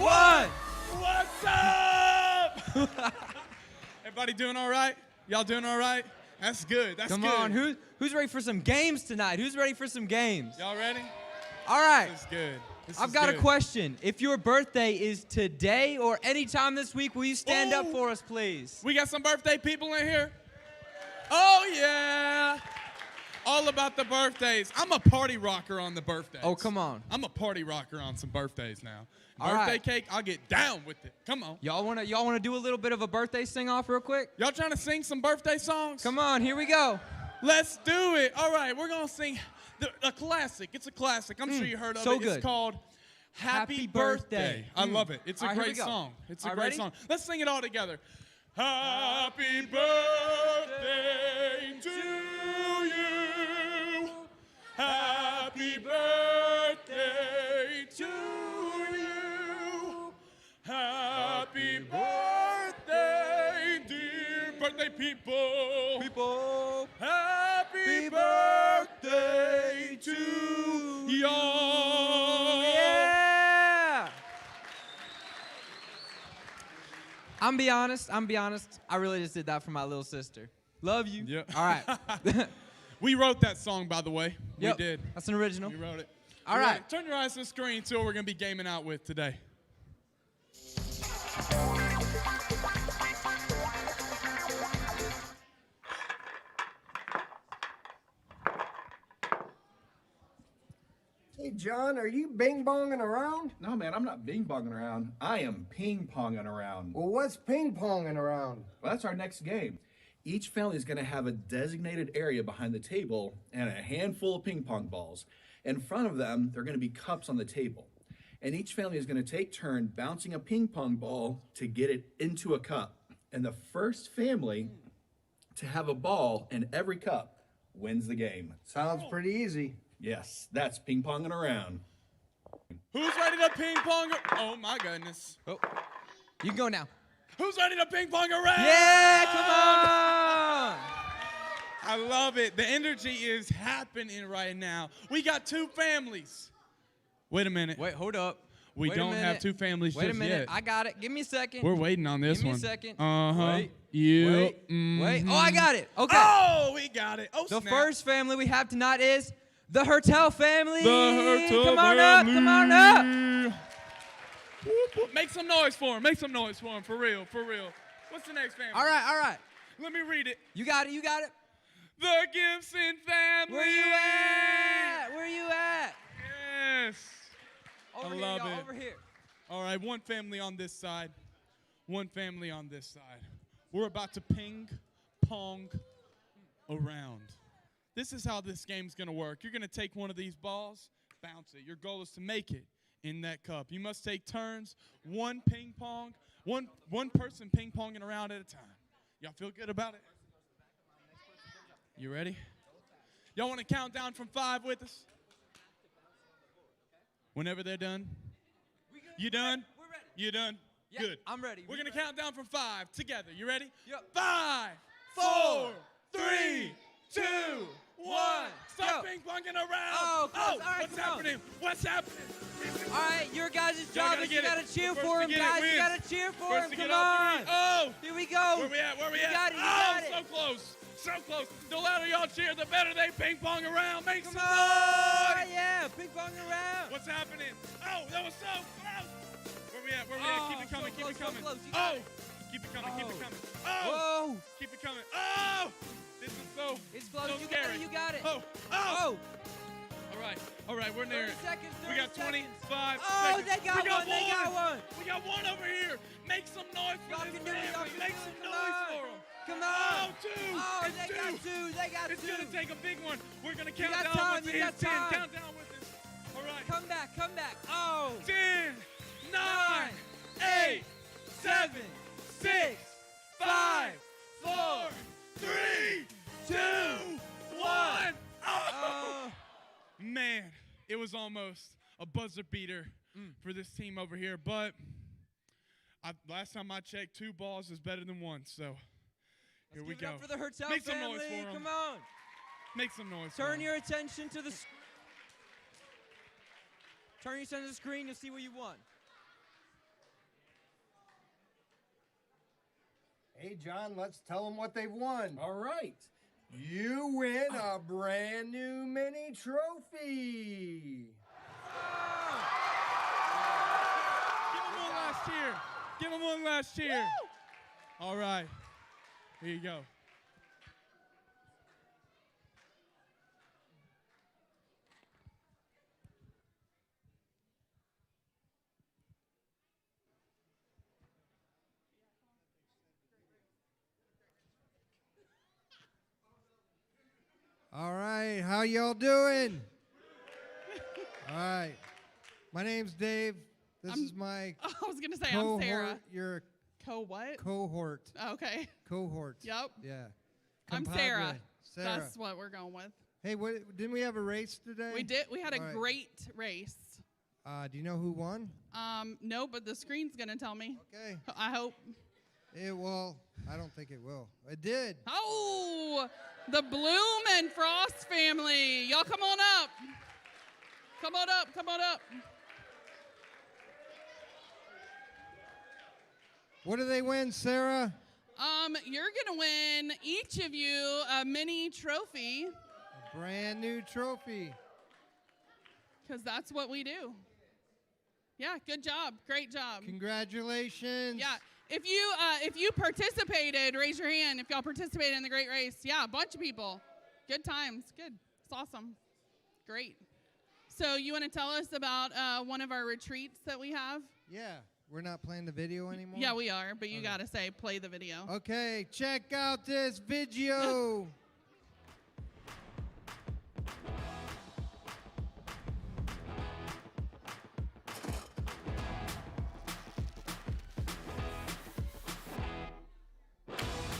one. What's up? Everybody doing all right? Y'all doing all right? That's good. That's Come good. on, who's ready for some games tonight? Who's ready for some games? Y'all ready? All right. This is good. I've got a question. If your birthday is today or anytime this week, will you stand up for us, please? We got some birthday people in here? Oh, yeah. All about the birthdays. I'm a party rocker on the birthdays. Oh, come on. I'm a party rocker on some birthdays now. All Birthday right. cake, I'll get down with it. Come on. Y'all wanna do a little bit of a birthday sing-off real quick? Y'all trying to sing some birthday songs? Come on, here we go. Let's do it. All right, we're going to sing a classic. It's a classic. I'm sure you heard of so it. good. It's called Happy Birthday. I love it. It's a All right, here great we go. song. It's a All right, great ready? song. Let's sing it all together. Happy birthday to you. Happy birthday to you. Happy birthday, dear birthday people. Happy birthday to y'all. Yeah! I'm be honest. I really just did that for my little sister. Love you. Yeah. All right. We wrote that song, by the way. Yep, We did. That's an original. We wrote it. All right. Turn your eyes to the screen. See what we're going to be gaming out with today. Hey, John, are you bing-bonging around? No, man, I'm not bing-bonging around. I am ping-ponging around. Well, what's ping-ponging around? Well, that's our next game. Each family is going to have a designated area behind the table and a handful of ping pong balls. In front of them, there are going to be cups on the table. And each family is going to take turn bouncing a ping pong ball to get it into a cup. And the first family to have a ball in every cup wins the game. Sounds pretty easy. Yes, that's ping-ponging around. Who's ready to ping pong? Oh, my goodness. Oh, you can go now. Who's ready to ping pong around? Yeah, come on! I love it. The energy is happening right now. We got two families. Wait a minute. Wait, hold up. We Wait a don't have minute. two families Wait just a minute. yet. I got it. Give me a second. We're waiting on this Give me one. a second. Uh-huh. Wait. Yeah. Wait. Wait. Oh, I got it. Okay. Oh, we got it. Oh, The snap. first family we have tonight is the Hertel family. The Hertel Come on up. Come on up. Whoop, whoop. Make some noise for him. Make some noise for him. For real. For real. What's the next family? All right. All right. Let me read it. You got it. You got it. The Gibson family. Where you at? Where you at? Yes. Over I here, love y'all, it. Over here. All right, one family on this side. One family on this side. We're about to ping pong around. This is how this game's going to work. You're going to take one of these balls, bounce it. Your goal is to make it in that cup. You must take turns, one person ping ponging around at a time. Y'all feel good about it? You ready? Y'all want to count down from 5 with us? Whenever they're done. You done? We're ready. You done? Yeah, Good. I'm ready. We're going to count down from 5 together. You ready? Yep. 5, 4, 3, 2, 1. Stop Go. ping ponging around. Oh, close. All right, what's come on. happening? What's happening? All right, your guys' Y'all job gotta is you get it. gotta cheer First for to him, get it guys. You wins. gotta cheer for First him. to Come get all on. 3. Oh! Here we go. Where we at? Where we You at? got it, you oh, got it. so close. So close. The louder y'all cheer, the better they ping pong around. Make Come some on. noise. Yeah, ping pong around. What's happening? Oh, that was so close. Where we at? Where we at? Keep it so coming. close, Keep it coming. so close. You got Oh! it. Keep it coming. Keep it Oh. coming. Oh! Whoa. Keep it coming. Oh! This is so It's close. so You scary. got it. You got it. Oh! Oh! Oh. All right. All right. We're near 30 it. seconds. 30 We got 25 seconds. Oh, seconds. they got we got one. They got one. We got one over here. Make some noise for Y'all this can do it. Y'all family. can Make do some it. Come noise on. for them. Come Oh, on. 2. Oh, It's they 2. got 2. They got 2. It's going to take a big one. We're going to count got down time, once it you hits got 10. time. Count down with us. All right. Come back. Come back. Oh. 10, 9, 8, 7, 6, 5, 4, 3, 2, 1. Oh! Man, it was almost a buzzer beater for this team over here, but last time I checked, 2 balls is better than 1, so here we Give it go. up for the Hertel Make some family. noise for 'em. Come on. Make some noise. for Turn 'em. your attention to the Turn your attention to the screen. You'll see what you want. Hey, John, let's tell them what they've won. All right. You win a brand new mini trophy. Give him one last cheer. Give him one last cheer. All right. Here you go. All right, how y'all doing? All right, my name's Dave. This is my I was going to say, cohort. I'm Sarah. You're What? cohort. Okay. Cohort. Yep. Yeah. I'm Compadre. Sarah. Sarah. That's what we're going with. Hey, didn't we have a race today? We did. We had a All right. great race. Do you know who won? No, but the screen's going to tell me. Okay. I hope. It will. I don't think it will. It did. Oh, the Bloom and Frost family. Y'all come on up. Come on up. Come on up. What do they win, Sarah? You're going to win, each of you, a mini trophy. A brand new trophy. Because that's what we do. Yeah, good job. Great job. Congratulations. Yeah. If you participated, raise your hand if y'all participated in the great race. Yeah, a bunch of people. Good times. Good. It's awesome. Great. So you want to tell us about one of our retreats that we have? Yeah. We're not playing the video anymore? Yeah, we are, but you got to say play the video. Okay, check out this video.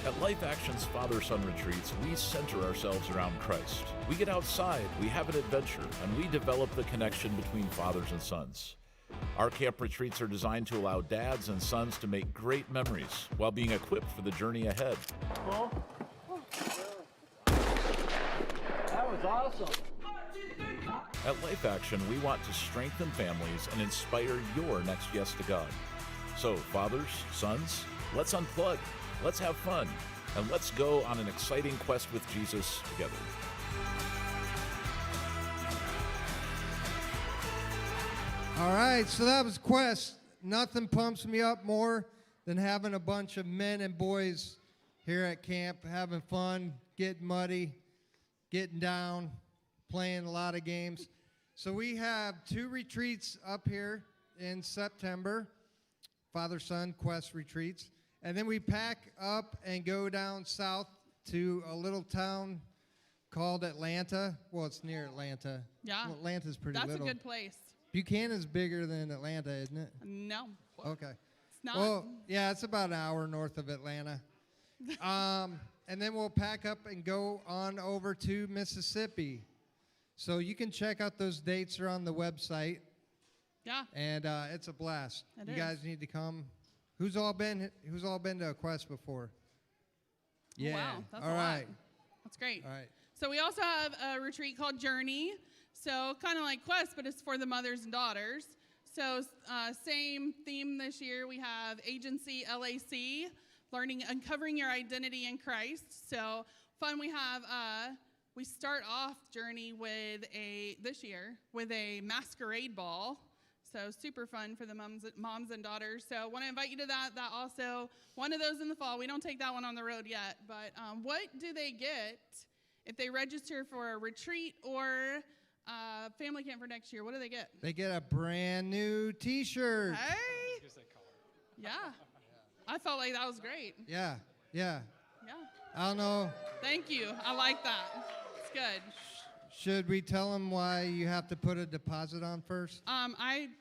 At Life Action's Father-Son Retreats, we center ourselves around Christ. We get outside, we have an adventure, and we develop the connection between fathers and sons. Our camp retreats are designed to allow dads and sons to make great memories while being equipped for the journey ahead. That was awesome. At Life Action, we want to strengthen families and inspire your next yes to God. So, fathers, sons, let's unplug, let's have fun, and let's go on an exciting quest with Jesus together. All right, so that was Quest. Nothing pumps me up more than having a bunch of men and boys here at camp, having fun, getting muddy, getting down, playing a lot of games. So we have 2 retreats up here in September, Father-Son Quest retreats. And then we pack up and go down south to a little town called Atlanta. Well, it's near Atlanta. Yeah. Well, Atlanta's pretty That's little. a good place. Buchanan's bigger than Atlanta, isn't it? No. Okay. It's not. Well, yeah, it's about an hour north of Atlanta. And then we'll pack up and go on over to Mississippi. So you can check out those dates are on the website. Yeah. And it's a blast. It You is. guys need to come. Who's all been to a Quest before? Yeah. Wow. That's all a right. lot. That's great. All right. So we also have a retreat called Journey. So kind of like Quest, but it's for the mothers and daughters. So same theme this year. We have Agency LAC, learning, uncovering your identity in Christ. So fun. We have, we start off Journey with this year with a masquerade ball. So super fun for the moms and daughters. So want to invite you to that. That also, one of those in the fall. We don't take that one on the road yet. But what do they get if they register for a retreat or family camp for next year? What do they get? They get a brand new T-shirt. Hey. Yeah. I felt like that was great. Yeah. Yeah. Yeah. I don't know. Thank you. I like that. It's good. Should we tell them why you have to put a deposit on first?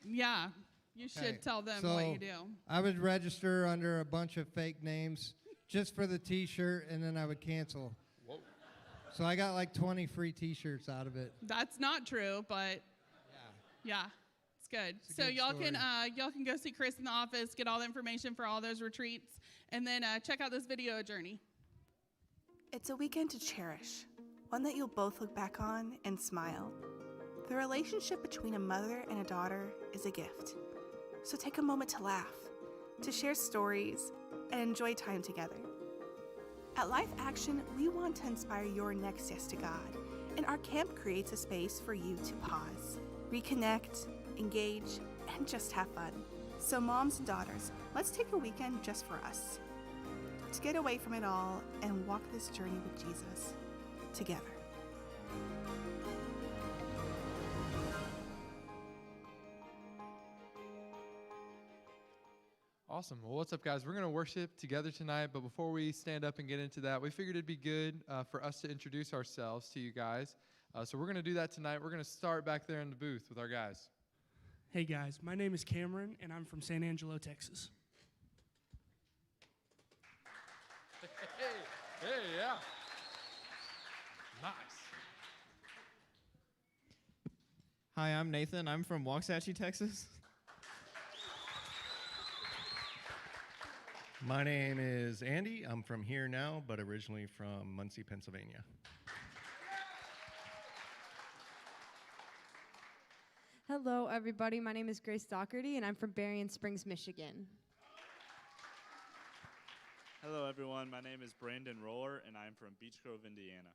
Yeah. You should Okay, tell them so what you do. I would register under a bunch of fake names just for the T-shirt, and then I would cancel. Whoa. So I got like 20 free T-shirts out of it. That's not true, but yeah, it's good. It's a So good y'all can go see Chris in the office, get all the information for all those retreats, and then check out this video of Journey. It's a weekend to cherish, one that you'll both look back on and smile. The relationship between a mother and a daughter is a gift. So take a moment to laugh, to share stories, and enjoy time together. At Life Action, we want to inspire your next yes to God, and our camp creates a space for you to pause, reconnect, engage, and just have fun. So moms and daughters, let's take a weekend just for us, to get away from it all and walk this journey with Jesus together. Awesome. Well, what's up, guys? We're going to worship together tonight, but before we stand up and get into that, we figured it'd be good for us to introduce ourselves to you guys. So we're going to do that tonight. We're going to start back there in the booth with our guys. Hey guys, my name is Cameron, and I'm from San Angelo, Texas. Hey, yeah. Nice. Hi, I'm Nathan. I'm from Waxahachie, Texas. My name is Andy. I'm from here now, but originally from Muncie, Pennsylvania. Hello, everybody. My name is Grace Doherty, and I'm from Berrien Springs, Michigan. Hello, everyone. My name is Brandon Roller, and I'm from Beech Grove, Indiana.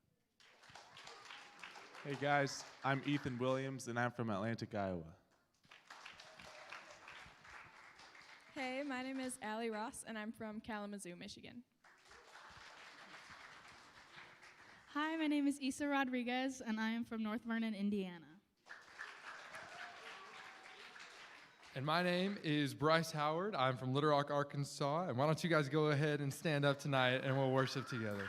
Hey, guys. I'm Ethan Williams, and I'm from Atlantic, Iowa. Hey, my name is Allie Ross, and I'm from Kalamazoo, Michigan. Hi, my name is Issa Rodriguez, and I am from North Vernon, Indiana. And my name is Bryce Howard. I'm from Little Rock, Arkansas. And why don't you guys go ahead and stand up tonight, and we'll worship together.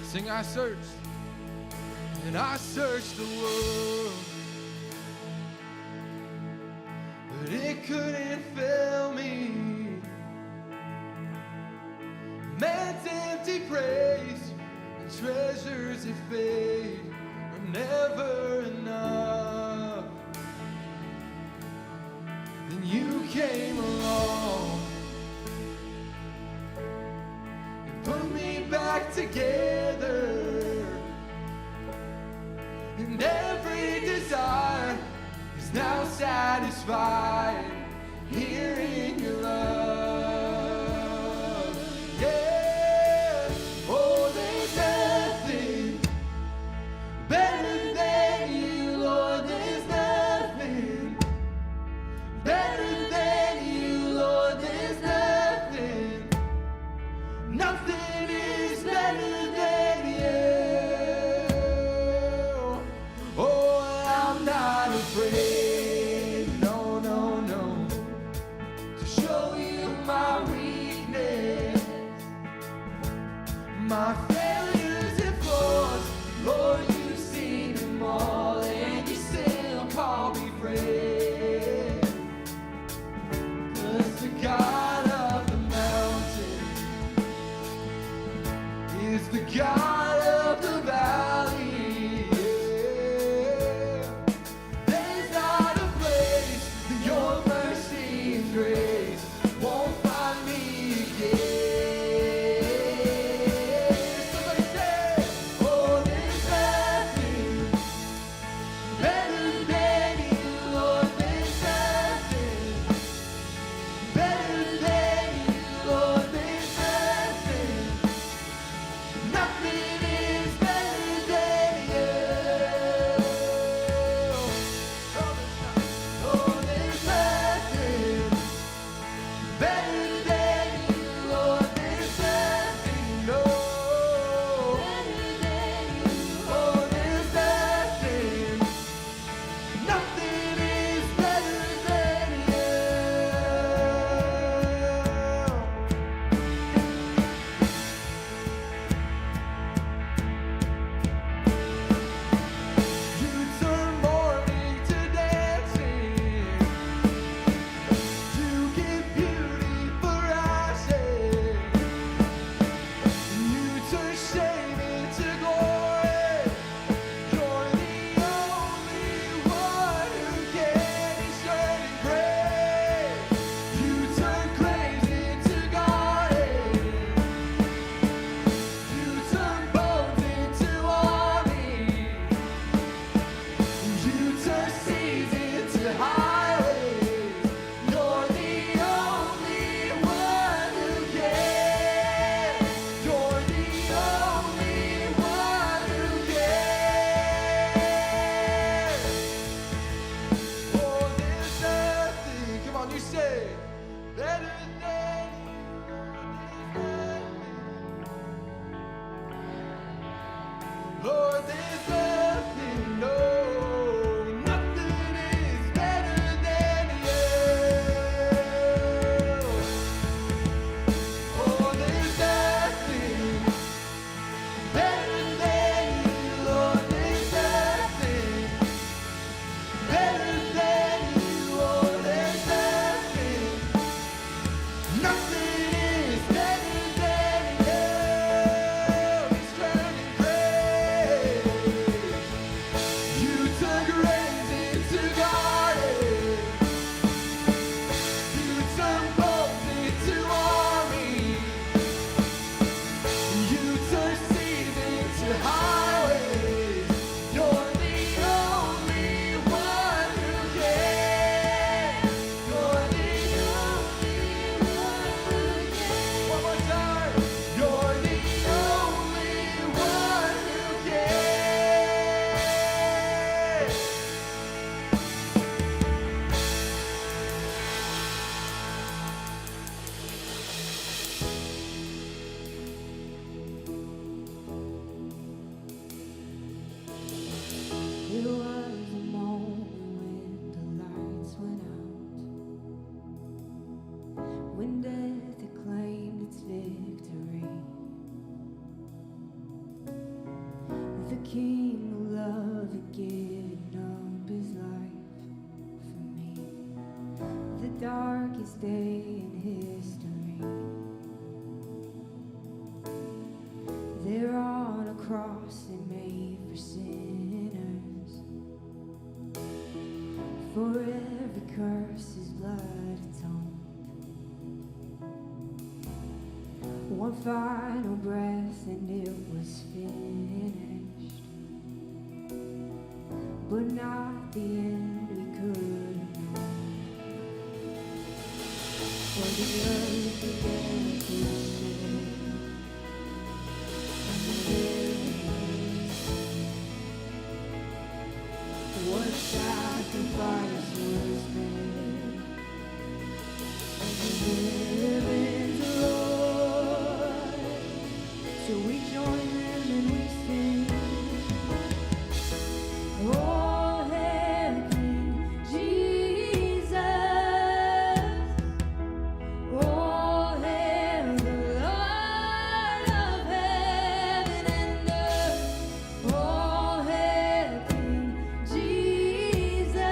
Sing, I searched, and I searched the world, but it couldn't fill me. Man's empty praise and treasures that fade are never enough. Then you came along and put me back together, and every desire is now satisfied here in your love. Yeah, oh, there's nothing better than you, Lord. There's nothing better than you, Lord. There's nothing. Nothing is better than you. Oh, I'm not afraid. No, no, no. Lord, there's nothing, no, nothing is better than you. Oh, there's nothing better than you, Lord, there's nothing better than you, oh, there's nothing, nothing is better than you. It's turning praise. You turn graves into gardens. You turn boats into armies. You turn seas into highways. You're the only one who can. You're the only one who can. One more time. You're the only one who can. There was a moment when the lights went out, when death had claimed its victory. The King of love had given up his life for me. The darkest day in history. There on a cross they made for sinners. For every curse his blood atoned. One final breath and it was finished. But not the end we could have known. For the earth began to shake. What sacrifice was made, and the heavens roared. So we join them and we sing, oh, hail King Jesus, oh, hail the Lord of heaven and earth, oh, hail King Jesus,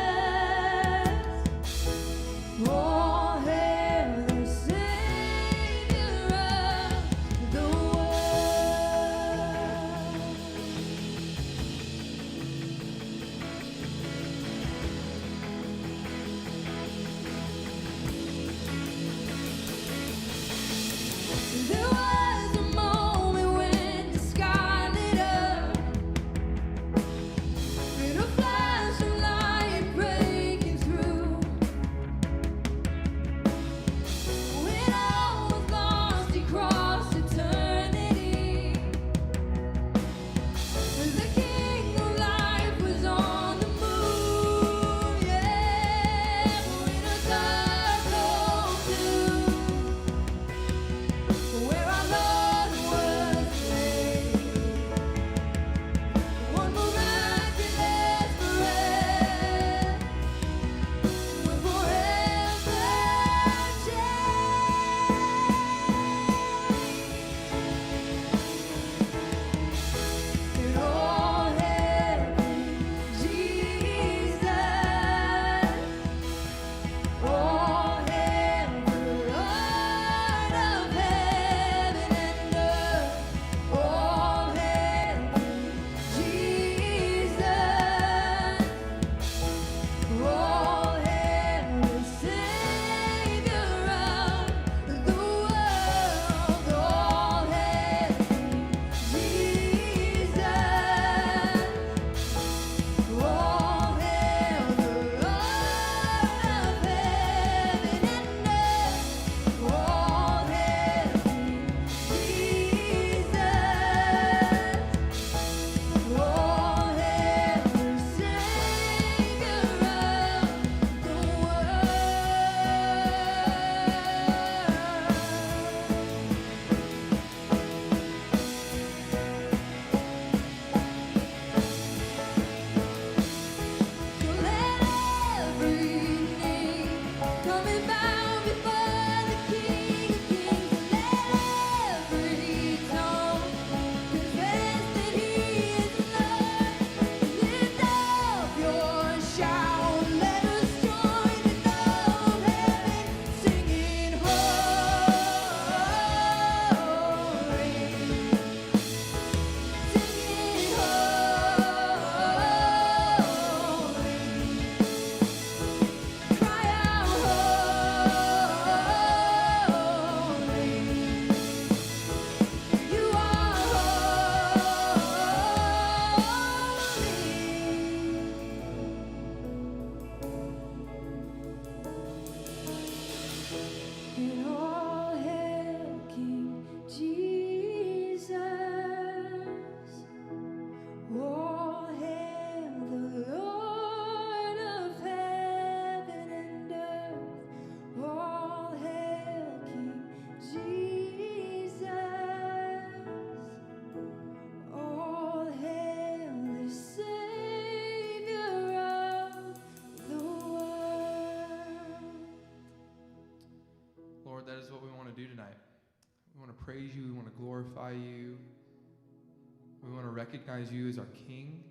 recognize you as our King,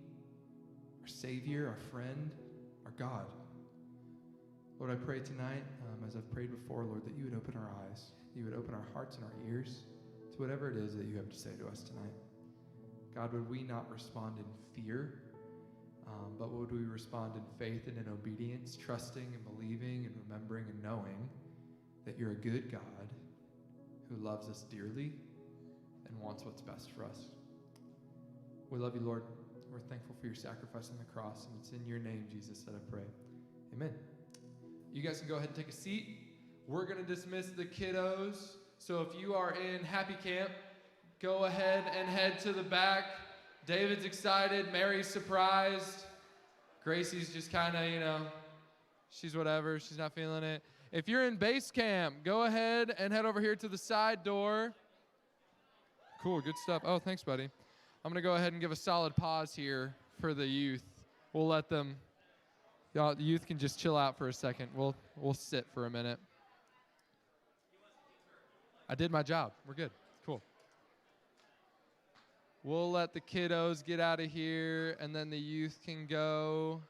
our Savior, our friend, our God. Lord, I pray tonight, as I've prayed before, Lord, that you would open our eyes, you would open our hearts and our ears to whatever it is that you have to say to us tonight. God, would we not respond in fear, but would we respond in faith and in obedience, trusting and believing and remembering and knowing that you're a good God who loves us dearly and wants what's best for us. We love you, Lord. We're thankful for your sacrifice on the cross, and it's in your name, Jesus, that I pray. Amen. You guys can go ahead and take a seat. We're going to dismiss the kiddos. So if you are in Happy Camp, go ahead and head to the back. David's excited. Mary's surprised. Gracie's just kind of, she's whatever. She's not feeling it. If you're in base camp, go ahead and head over here to the side door. Cool, good stuff. Oh, thanks, buddy. I'm going to go ahead and give a solid pause here for the youth. We'll let them, y'all, the youth can just chill out for a second. We'll sit for a minute. I did my job. We're good. Cool. We'll let the kiddos get out of here, and then the youth can go.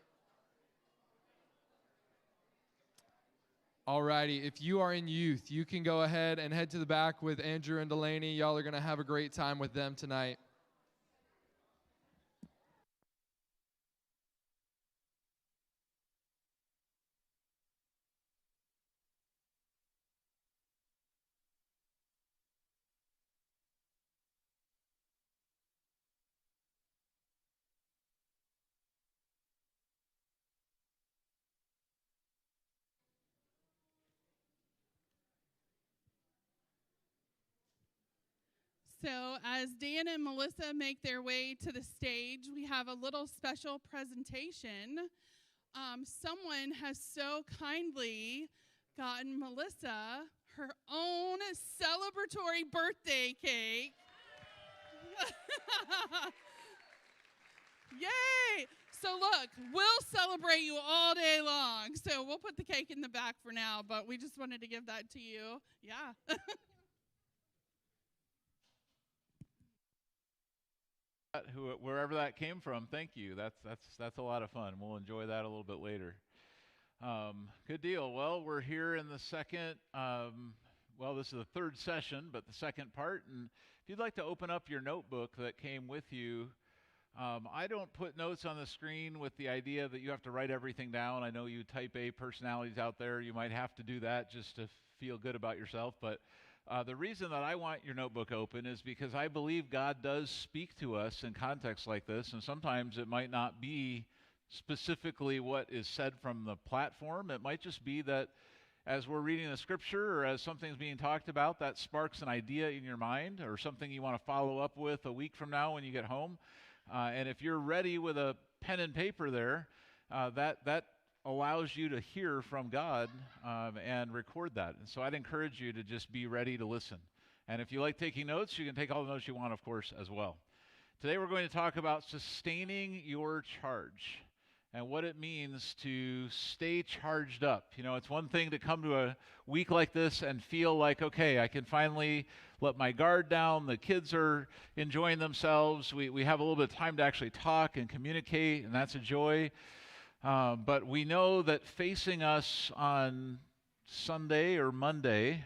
Alrighty, if you are in youth, you can go ahead and head to the back with Andrew and Delaney. Y'all are going to have a great time with them tonight. So as Dan and Melissa make their way to the stage, we have a little special presentation. Someone has so kindly gotten Melissa her own celebratory birthday cake. Yay! So look, we'll celebrate you all day long. So we'll put the cake in the back for now, but we just wanted to give that to you. Yeah. Wherever that came from, thank you. That's a lot of fun. We'll enjoy that a little bit later. Good deal. Well, we're here in the second, this is the third session, but the second part. And if you'd like to open up your notebook that came with you, I don't put notes on the screen with the idea that you have to write everything down. I know you type A personalities out there. You might have to do that just to feel good about yourself, but the reason that I want your notebook open is because I believe God does speak to us in contexts like this, and sometimes it might not be specifically what is said from the platform. It might just be that as we're reading the scripture or as something's being talked about, that sparks an idea in your mind or something you want to follow up with a week from now when you get home. And if you're ready with a pen and paper there, that allows you to hear from God and record that. And so I'd encourage you to just be ready to listen. And if you like taking notes, you can take all the notes you want, of course, as well. Today we're going to talk about sustaining your charge and what it means to stay charged up. You know, it's one thing to come to a week like this and feel like, okay, I can finally let my guard down. The kids are enjoying themselves. We have a little bit of time to actually talk and communicate, and that's a joy. But we know that facing us on Sunday or Monday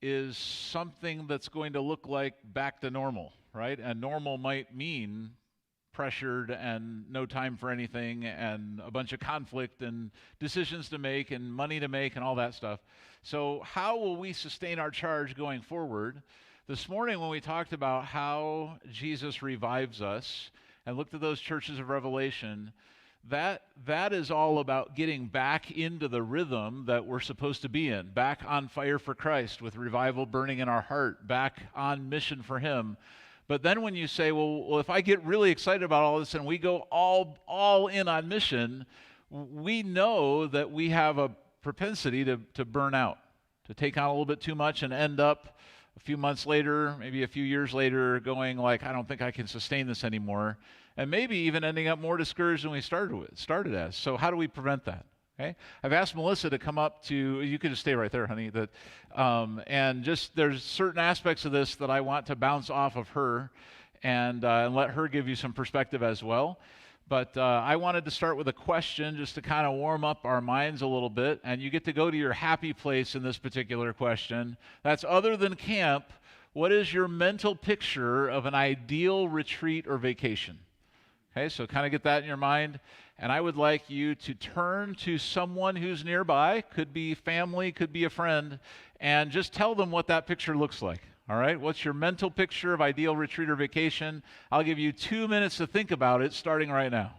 is something that's going to look like back to normal, right? And normal might mean pressured and no time for anything and a bunch of conflict and decisions to make and money to make and all that stuff. So how will we sustain our charge going forward? This morning when we talked about how Jesus revives us and looked at those churches of Revelation, that is all about getting back into the rhythm that we're supposed to be in, back on fire for Christ with revival burning in our heart, back on mission for Him. But then when you say, well, if I get really excited about all this and we go all in on mission, we know that we have a propensity to burn out, to take on a little bit too much and end up a few months later, maybe a few years later, going like, I don't think I can sustain this anymore. And maybe even ending up more discouraged than we started as. So how do we prevent that? Okay, I've asked Melissa to come up to, you could just stay right there, honey, and just there's certain aspects of this that I want to bounce off of her and let her give you some perspective as well. But I wanted to start with a question just to kind of warm up our minds a little bit, and you get to go to your happy place in this particular question. That's other than camp. What is your mental picture of an ideal retreat or vacation? Okay, so kind of get that in your mind. And I would like you to turn to someone who's nearby, could be family, could be a friend, and just tell them what that picture looks like. All right, what's your mental picture of ideal retreat or vacation? I'll give you 2 minutes to think about it, starting right now.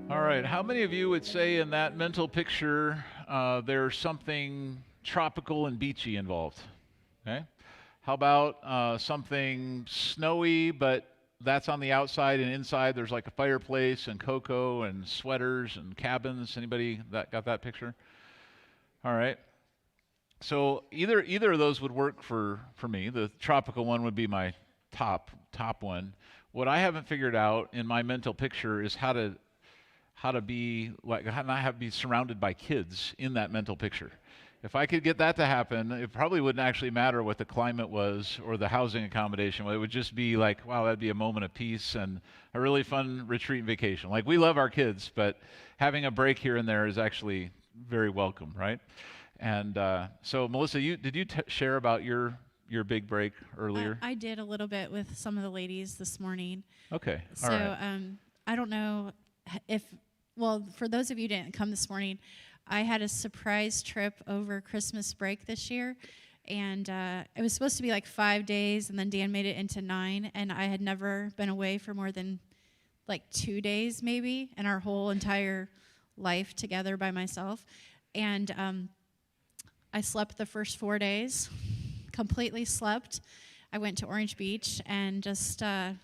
All right, how many of you would say in that mental picture there's something tropical and beachy involved? Okay. How about something snowy, but that's on the outside, and inside there's like a fireplace and cocoa and sweaters and cabins? Anybody that got that picture? All right. So either of those would work for me. The tropical one would be my top one. What I haven't figured out in my mental picture is how to be like, how not have to be surrounded by kids in that mental picture. If I could get that to happen, it probably wouldn't actually matter what the climate was or the housing accommodation. It would just be like, wow, that'd be a moment of peace and a really fun retreat and vacation. Like, we love our kids, but having a break here and there is actually very welcome, right? And so, Melissa, did you share about your big break earlier? I did a little bit with some of the ladies this morning. Okay, so, all right. I don't know well, for those of you who didn't come this morning, I had a surprise trip over Christmas break this year, and it was supposed to be like 5 days, and then Dan made it into 9, and I had never been away for more than like 2 days maybe in our whole entire life together by myself. And I slept the first 4 days, completely slept. I went to Orange Beach and just, and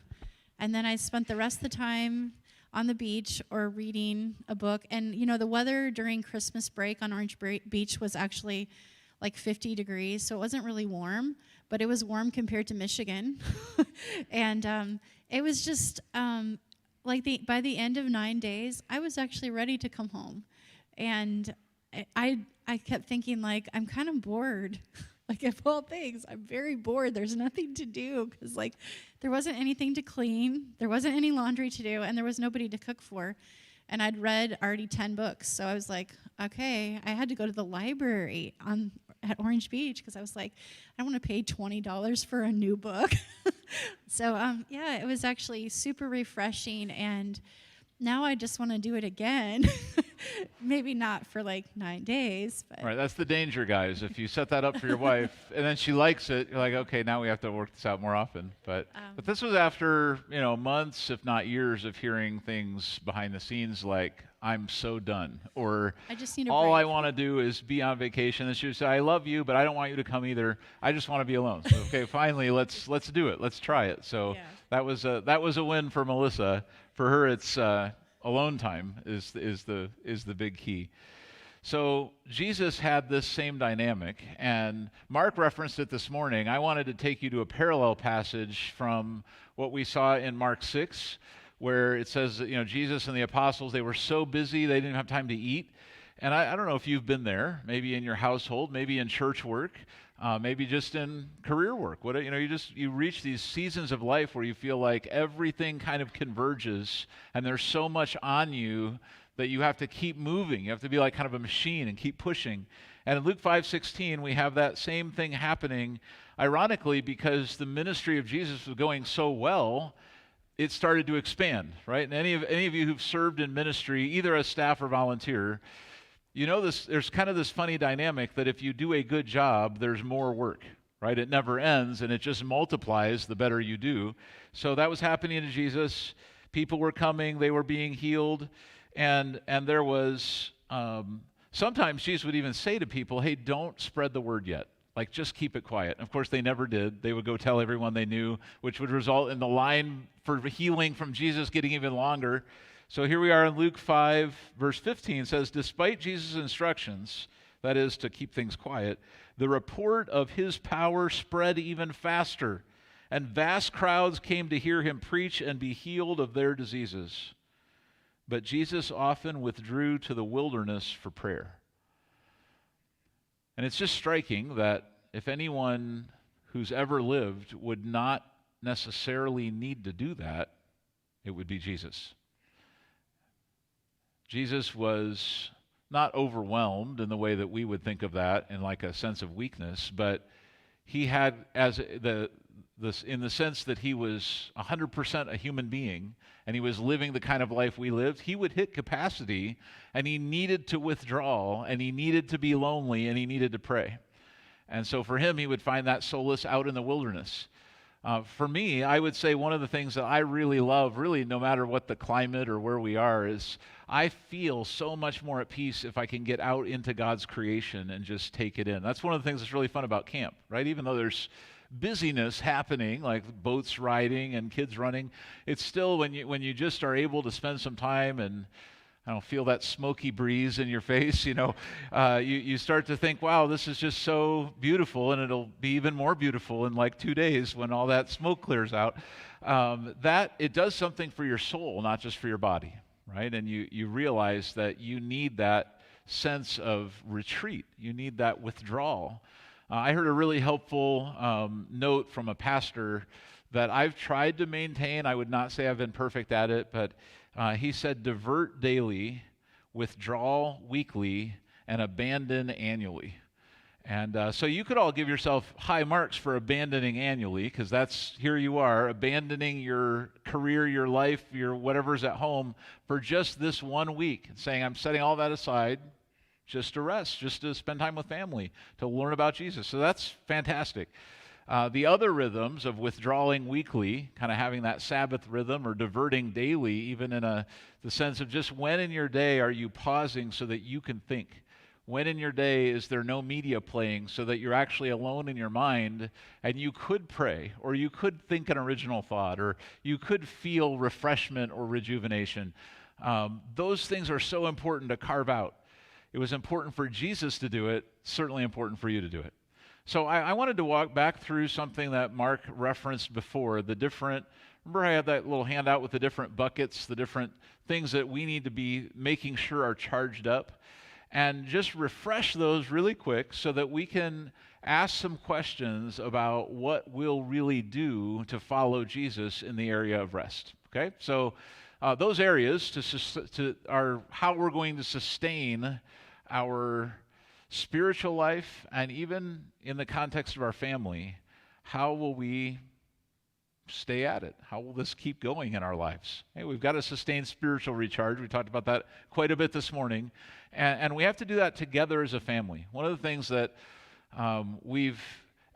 then I spent the rest of the time on the beach or reading a book. And, you know, the weather during Christmas break on Orange Beach was actually like 50 degrees, so it wasn't really warm, but it was warm compared to Michigan. And it was just, by the end of 9 days, I was actually ready to come home. And I kept thinking, like, I'm kind of bored. Like, of all things, I'm very bored. There's nothing to do because, like, there wasn't anything to clean. There wasn't any laundry to do, and there was nobody to cook for. And I'd read already 10 books. So I was like, okay, I had to go to the library at Orange Beach because I was like, I don't want to pay $20 for a new book. So, yeah, it was actually super refreshing. And now I just want to do it again. Maybe not for like 9 days, but Right, that's the danger, guys. If you set that up for your wife and then she likes it, you're like, okay, now we have to work this out more often. But this was after months, if not years, of hearing things behind the scenes like, "I'm so done," or I just need a "All I break." want to do is be on vacation." And she would say, "I love you, but I don't want you to come either. I just want to be alone." So okay, finally, let's do it. Let's try it. So that was a win for Melissa. For her, it's alone time is the big key. So Jesus had this same dynamic, and Mark referenced it this morning. I wanted to take you to a parallel passage from what we saw in Mark 6, where it says that, Jesus and the apostles, they were so busy they didn't have time to eat. And I don't know if you've been there, maybe in your household, maybe in church work, maybe just in career work. You reach these seasons of life where you feel like everything kind of converges, and there's so much on you that you have to keep moving. You have to be like kind of a machine and keep pushing. And in Luke 5:16, we have that same thing happening, ironically, because the ministry of Jesus was going so well, it started to expand, right? And any of you who've served in ministry, either as staff or volunteer, there's kind of this funny dynamic that if you do a good job, there's more work, right? It never ends, and it just multiplies the better you do. So that was happening to Jesus. People were coming, they were being healed. And there was, sometimes Jesus would even say to people, "Hey, don't spread the word yet. Like, just keep it quiet." Of course, they never did. They would go tell everyone they knew, which would result in the line for healing from Jesus getting even longer. So here we are in Luke 5, verse 15, says, "Despite Jesus' instructions, that is, to keep things quiet, the report of his power spread even faster, and vast crowds came to hear him preach and be healed of their diseases. But Jesus often withdrew to the wilderness for prayer." And it's just striking that if anyone who's ever lived would not necessarily need to do that, it would be Jesus. Jesus was not overwhelmed in the way that we would think of that in like a sense of weakness, but he had in the sense that he was 100% a human being, and he was living the kind of life we lived, he would hit capacity, and he needed to withdraw, and he needed to be lonely, and he needed to pray. And so for him, he would find that solace out in the wilderness. For me, I would say one of the things that I really love, really no matter what the climate or where we are, is I feel so much more at peace if I can get out into God's creation and just take it in. That's one of the things that's really fun about camp, right? Even though there's busyness happening, like boats riding and kids running, it's still when you just are able to spend some time and feel that smoky breeze in your face, you start to think, wow, this is just so beautiful, and it'll be even more beautiful in like 2 days when all that smoke clears out. That it does something for your soul, not just for your body, right? And you realize that you need that sense of retreat. You need that withdrawal. I heard a really helpful note from a pastor that I've tried to maintain. I would not say I've been perfect at it, but he said, "Divert daily, withdraw weekly, and abandon annually." And so you could all give yourself high marks for abandoning annually, because here you are, abandoning your career, your life, your whatever's at home for just this 1 week, and saying, I'm setting all that aside just to rest, just to spend time with family, to learn about Jesus. So that's fantastic. The other rhythms of withdrawing weekly, kind of having that Sabbath rhythm, or diverting daily, even in the sense of just when in your day are you pausing so that you can think? When in your day is there no media playing so that you're actually alone in your mind and you could pray, or you could think an original thought, or you could feel refreshment or rejuvenation? Those things are so important to carve out. It was important for Jesus to do it, certainly important for you to do it. So I wanted to walk back through something that Mark referenced before, remember I had that little handout with the different buckets, the different things that we need to be making sure are charged up, and just refresh those really quick so that we can ask some questions about what we'll really do to follow Jesus in the area of rest, okay? So those areas are how we're going to sustain our spiritual life, and even in the context of our family, how will we stay at it? How will this keep going in our lives? Hey, we've got to sustain spiritual recharge. We talked about that quite a bit this morning. And we have to do that together as a family. One of the things that we've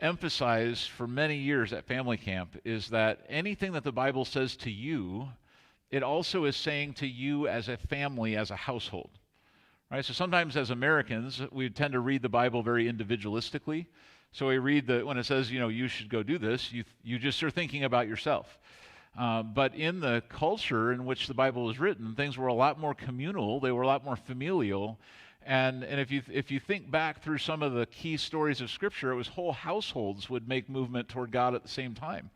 emphasized for many years at family camp is that anything that the Bible says to you, it also is saying to you as a family, as a household. Right? So sometimes as Americans, we tend to read the Bible very individualistically. So we read when it says, you should go do this, you just are thinking about yourself. But in the culture in which the Bible was written, things were a lot more communal. They were a lot more familial. And if you think back through some of the key stories of Scripture, it was whole households would make movement toward God at the same time.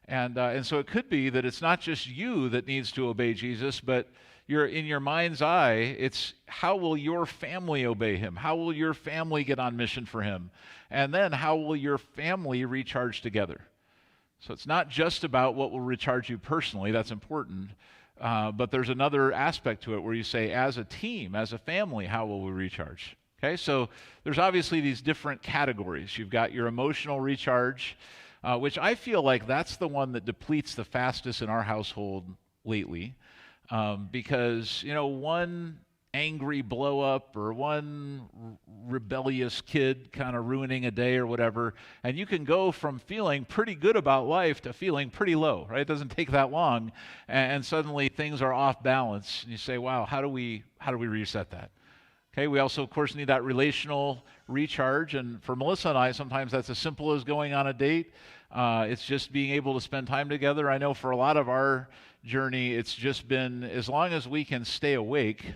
And so it could be that it's not just you that needs to obey Jesus, but in your mind's eye, it's how will your family obey him? How will your family get on mission for him? And then how will your family recharge together? So it's not just about what will recharge you personally. That's important. But there's another aspect to it where you say, as a team, as a family, how will we recharge? Okay, so there's obviously these different categories. You've got your emotional recharge, which I feel like that's the one that depletes the fastest in our household lately. Because, one angry blow up or one rebellious kid kind of ruining a day or whatever, and you can go from feeling pretty good about life to feeling pretty low, right? It doesn't take that long, and suddenly things are off balance, and you say, wow, how do we reset that? Okay, we also, of course, need that relational recharge, and for Melissa and I, sometimes that's as simple as going on a date. It's just being able to spend time together. I know for a lot of our journey, it's just been as long as we can stay awake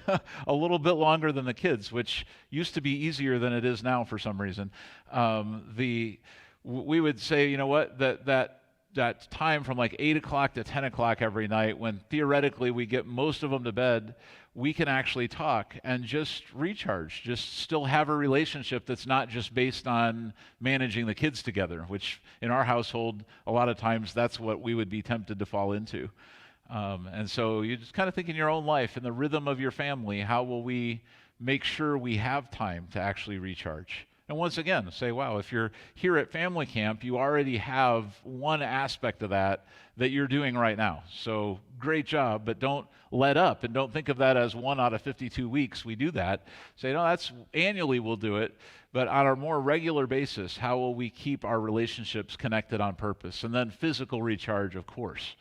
a little bit longer than the kids, which used to be easier than it is now for some reason. We would say, that time from like 8 o'clock to 10 o'clock every night, when theoretically we get most of them to bed, we can actually talk and just recharge, just still have a relationship that's not just based on managing the kids together, which in our household, a lot of times that's what we would be tempted to fall into. And so you just kind of think in your own life, in the rhythm of your family, how will we make sure we have time to actually recharge? And once again, say, wow, if you're here at family camp, you already have one aspect of that you're doing right now. So great job, but don't let up and don't think of that as 1 out of 52 weeks we do that. Say, no, that's annually we'll do it. But on a more regular basis, how will we keep our relationships connected on purpose? And then physical recharge, of course.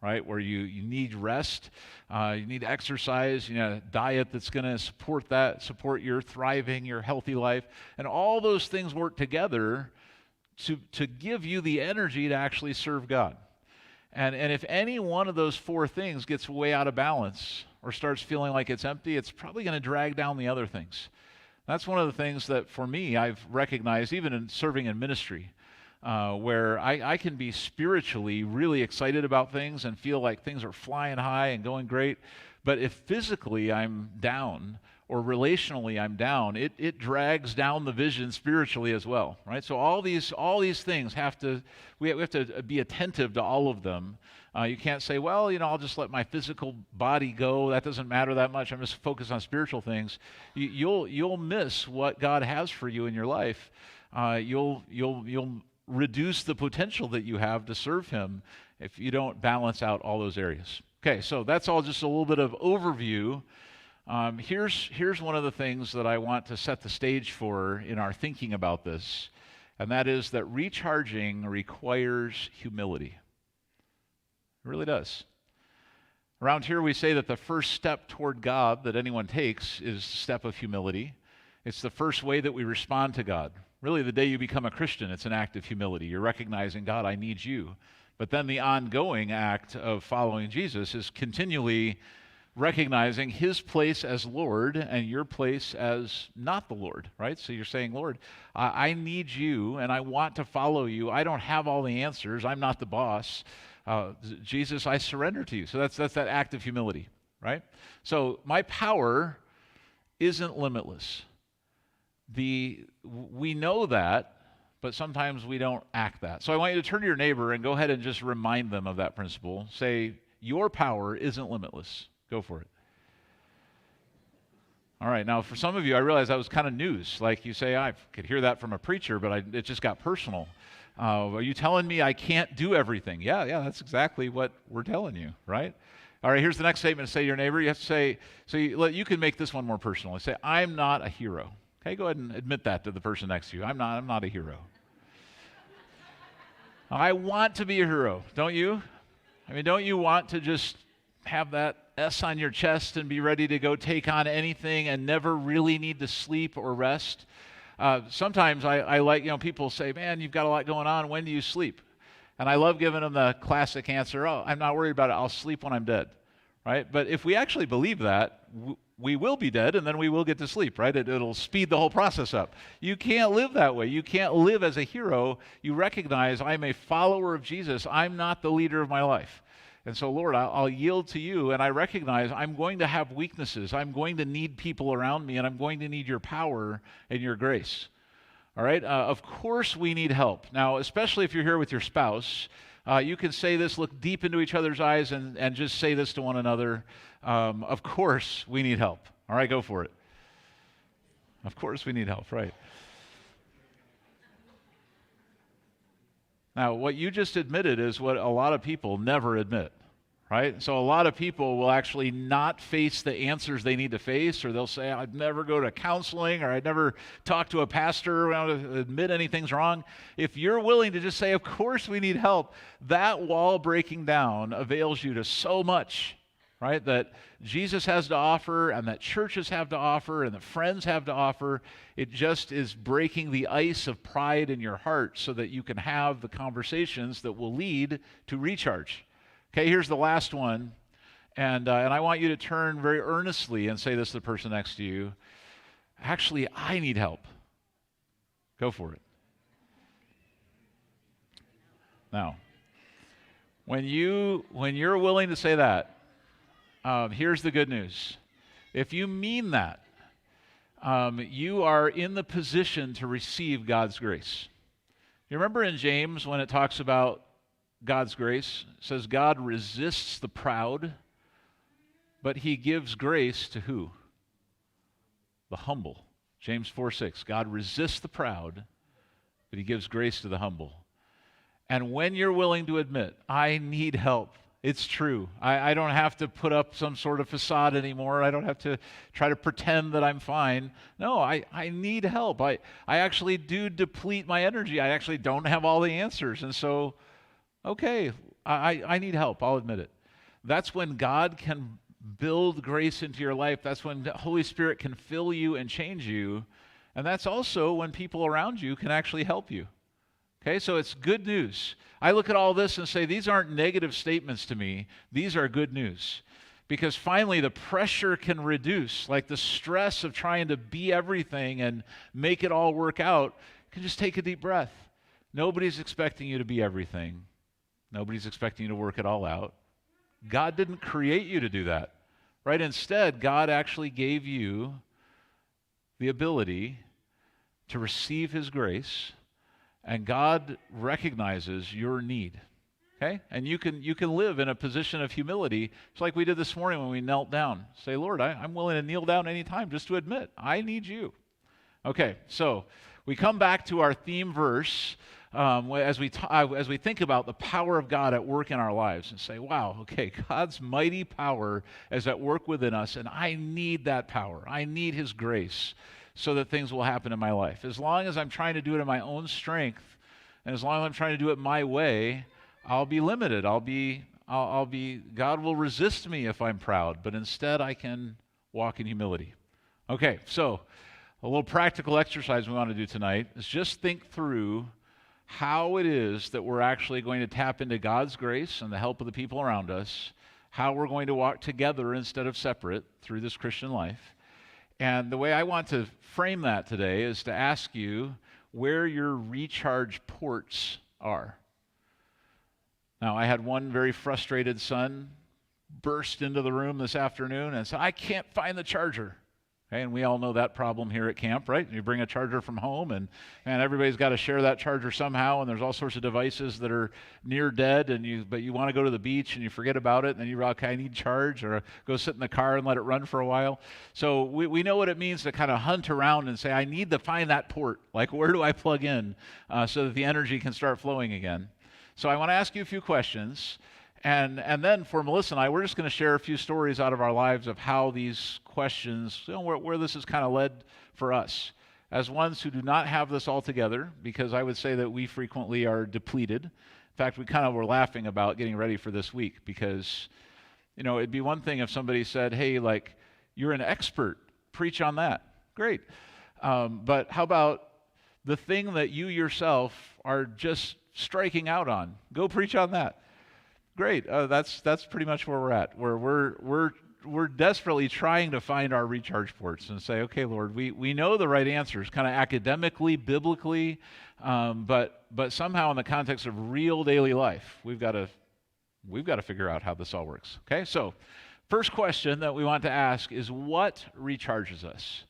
Right, where you need rest, you need exercise, a diet that's going to support your thriving, your healthy life, and all those things work together to give you the energy to actually serve God. And if any one of those 4 things gets way out of balance or starts feeling like it's empty, it's probably going to drag down the other things. That's one of the things that for me I've recognized even in serving in ministry. Where I can be spiritually really excited about things and feel like things are flying high and going great, but if physically I'm down or relationally I'm down, it drags down the vision spiritually as well, right? So all these things we have to be attentive to all of them. You can't say, well, I'll just let my physical body go. That doesn't matter that much. I'm just focused on spiritual things. You'll miss what God has for you in your life. You'll reduce the potential that you have to serve him if you don't balance out all those areas. Okay, so that's all just a little bit of overview. Here's one of the things that I want to set the stage for in our thinking about this, and that is that recharging requires humility. It really does. Around here we say that the first step toward God that anyone takes is a step of humility. It's the first way that we respond to God. Really, the day you become a Christian, it's an act of humility. You're recognizing, God, I need you. But then the ongoing act of following Jesus is continually recognizing his place as Lord and your place as not the Lord, right? So you're saying, Lord, I need you and I want to follow you. I don't have all the answers. I'm not the boss. Jesus, I surrender to you. So that's that act of humility, right? So my power isn't limitless. We know that, but sometimes we don't act that. So I want you to turn to your neighbor and go ahead and just remind them of that principle. Say, your power isn't limitless. Go for it. All right, now for some of you, I realize that was kind of news. Like you say, I could hear that from a preacher, but it just got personal. Are you telling me I can't do everything? Yeah, that's exactly what we're telling you, right? All right, here's the next statement to say to your neighbor. You have to say, you can make this one more personal. Say, I'm not a hero. Okay, go ahead and admit that to the person next to you. I'm not a hero. I want to be a hero, don't you? I mean, don't you want to just have that S on your chest and be ready to go take on anything and never really need to sleep or rest? Sometimes I like, people say, man, you've got a lot going on. When do you sleep? And I love giving them the classic answer, oh, I'm not worried about it. I'll sleep when I'm dead, right? But if we actually believe that, we will be dead and then we will get to sleep, right? It'll speed the whole process up. You can't live that way. You can't live as a hero. You recognize I'm a follower of Jesus. I'm not the leader of my life. And so, Lord, I'll yield to you, and I recognize I'm going to have weaknesses. I'm going to need people around me, and I'm going to need your power and your grace. All right? Of course we need help. Now, especially if you're here with your spouse, you can say this, look deep into each other's eyes, and just say this to one another. Of course we need help. All right, go for it. Of course we need help, right? Now, what you just admitted is what a lot of people never admit, right? So a lot of people will actually not face the answers they need to face, or they'll say, I'd never go to counseling, or I'd never talk to a pastor, I don't admit anything's wrong. If you're willing to just say, of course we need help, that wall breaking down avails you to so much, right? That Jesus has to offer, and that churches have to offer, and that friends have to offer. It just is breaking the ice of pride in your heart so that you can have the conversations that will lead to recharge. Okay, here's the last one. And I want you to turn very earnestly and say this to the person next to you. Actually, I need help. Go for it. Now, when you're willing to say that, here's the good news. If you mean that, you are in the position to receive God's grace. You remember in James when it talks about God's grace? It says God resists the proud, but he gives grace to who? The humble. James 4:6. God resists the proud, but he gives grace to the humble. And when you're willing to admit, I need help, it's true. I don't have to put up some sort of facade anymore. I don't have to try to pretend that I'm fine. No, I need help. I actually do deplete my energy. I actually don't have all the answers. And so, okay, I need help. I'll admit it. That's when God can build grace into your life. That's when the Holy Spirit can fill you and change you. And that's also when people around you can actually help you. Okay, so it's good news. I look at all this and say, these aren't negative statements to me. These are good news. Because finally, the pressure can reduce. Like the stress of trying to be everything and make it all work out, you can just take a deep breath. Nobody's expecting you to be everything. Nobody's expecting you to work it all out. God didn't create you to do that, right? Instead, God actually gave you the ability to receive his grace, and God recognizes your need, okay? And you can live in a position of humility, just like we did this morning when we knelt down. Say, Lord, I'm willing to kneel down anytime just to admit, I need you. Okay, so we come back to our theme verse as we think about the power of God at work in our lives and say, wow, okay, God's mighty power is at work within us, and I need that power. I need his grace so that things will happen in my life. As long as I'm trying to do it in my own strength, and as long as I'm trying to do it my way, I'll be limited. God will resist me if I'm proud, but instead I can walk in humility. Okay, so a little practical exercise we want to do tonight is just think through how it is that we're actually going to tap into God's grace and the help of the people around us, how we're going to walk together instead of separate through this Christian life. And the way I want to frame that today is to ask you where your recharge ports are. Now, I had one very frustrated son burst into the room this afternoon and said, I can't find the charger. Okay, and we all know that problem here at camp, right? You bring a charger from home, and everybody's got to share that charger somehow, and there's all sorts of devices that are near dead, but you want to go to the beach, and you forget about it, and then you realize, okay, I need charge, or go sit in the car and let it run for a while. So we know what it means to kind of hunt around and say, I need to find that port. Like, where do I plug in so that the energy can start flowing again? So I want to ask you a few questions. And then for Melissa and I, we're just going to share a few stories out of our lives of how these questions, where this has kind of led for us. As ones who do not have this all together, because I would say that we frequently are depleted. In fact, we kind of were laughing about getting ready for this week because, it'd be one thing if somebody said, hey, like, you're an expert, preach on that. Great. But how about the thing that you yourself are just striking out on? Go preach on that. Great. That's pretty much where we're at. Where we're desperately trying to find our recharge ports and say, okay, Lord, we know the right answers, kind of academically, biblically, but somehow in the context of real daily life, we've got to figure out how this all works. Okay. So, first question that we want to ask is, what recharges us?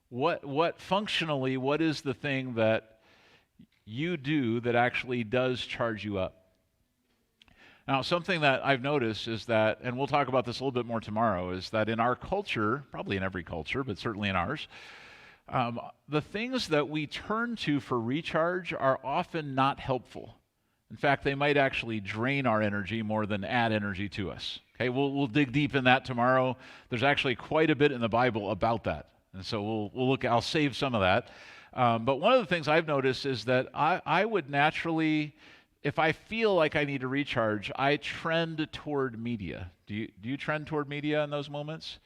What functionally? What is the thing that you do that actually does charge you up? Now, something that I've noticed is that, and we'll talk about this a little bit more tomorrow, is that in our culture, probably in every culture, but certainly in ours, the things that we turn to for recharge are often not helpful. In fact, they might actually drain our energy more than add energy to us. Okay, we'll dig deep in that tomorrow. There's actually quite a bit in the Bible about that, and so we'll look. I'll save some of that. But one of the things I've noticed is that I would naturally, if I feel like I need to recharge, I trend toward media. Do you trend toward media in those moments?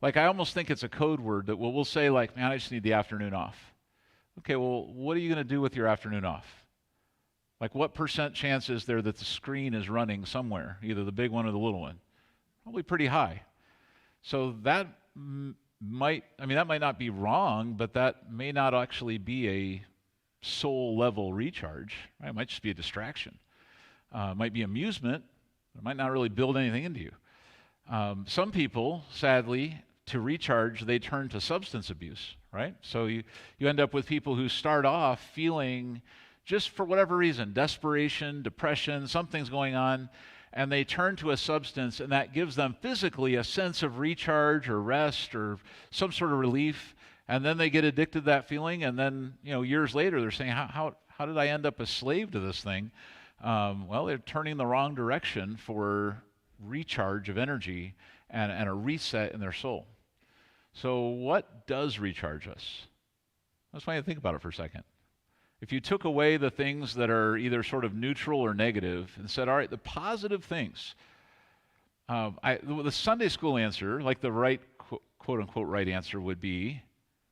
Like, I almost think it's a code word that we'll say, like, man, I just need the afternoon off. Okay, well, what are you going to do with your afternoon off? Like, what % chance is there that the screen is running somewhere, either the big one or the little one? Probably pretty high. So that might not be wrong, but that may not actually be a soul level recharge. Right? It might just be a distraction. It might be amusement. It might not really build anything into you. Some people, sadly, to recharge, they turn to substance abuse, right? So you end up with people who start off feeling, just for whatever reason, desperation, depression, something's going on, and they turn to a substance, and that gives them physically a sense of recharge or rest or some sort of relief, and then they get addicted to that feeling, and then years later they're saying, how did I end up a slave to this thing? Well, they're turning the wrong direction for recharge of energy and a reset in their soul. So what does recharge us? I just want you to think about it for a second. If you took away the things that are either sort of neutral or negative and said, all right, the positive things, the Sunday school answer, like the right, quote unquote, right answer would be,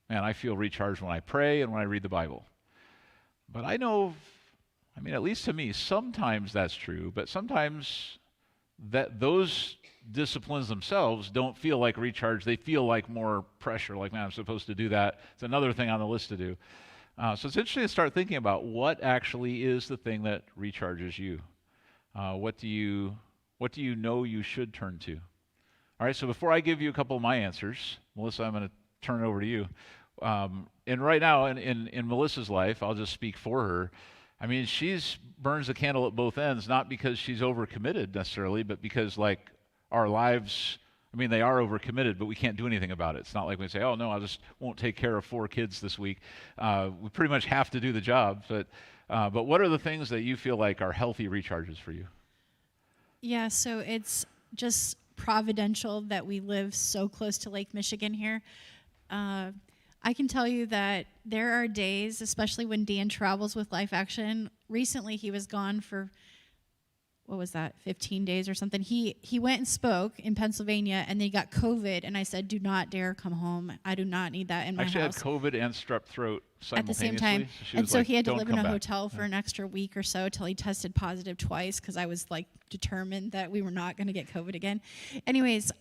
man, I feel recharged when I pray and when I read the Bible. But I know, at least to me, sometimes that's true, but sometimes that those disciplines themselves don't feel like recharge. They feel like more pressure, like, man, I'm supposed to do that. It's another thing on the list to do. So it's interesting to start thinking about what actually is the thing that recharges you. What do you know you should turn to? All right, so before I give you a couple of my answers, Melissa, I'm going to turn it over to you. And right now, in Melissa's life, I'll just speak for her. She's burns the candle at both ends, not because she's overcommitted necessarily, but because, like, our lives, they are overcommitted, but we can't do anything about it. It's not like we say, oh, no, I just won't take care of 4 kids this week. We pretty much have to do the job. But what are the things that you feel like are healthy recharges for you? Yeah, so it's just providential that we live so close to Lake Michigan here. I can tell you that there are days, especially when Dan travels with Life Action. Recently, he was gone for, 15 days or something. He went and spoke in Pennsylvania, and then he got COVID, and I said, do not dare come home. I do not need that in my house. Actually had COVID and strep throat simultaneously. At the same time. So he had to live in a hotel for an extra week or so till he tested positive twice, because I was, like, determined that we were not going to get COVID again. Anyways,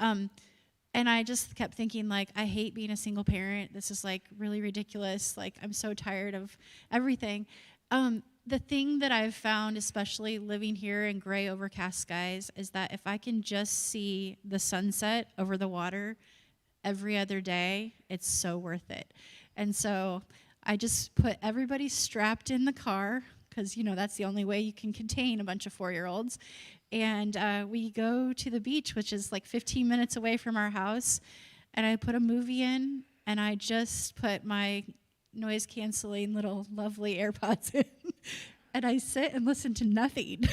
and I just kept thinking, like, I hate being a single parent. This is, like, really ridiculous. Like, I'm so tired of everything. The thing that I've found, especially living here in gray, overcast skies, is that if I can just see the sunset over the water, every other day, it's so worth it. And so I just put everybody strapped in the car because, that's the only way you can contain a bunch of 4-year-olds. And we go to the beach, which is like 15 minutes away from our house. And I put a movie in, and I just put my noise-canceling little lovely AirPods in. And I sit and listen to nothing,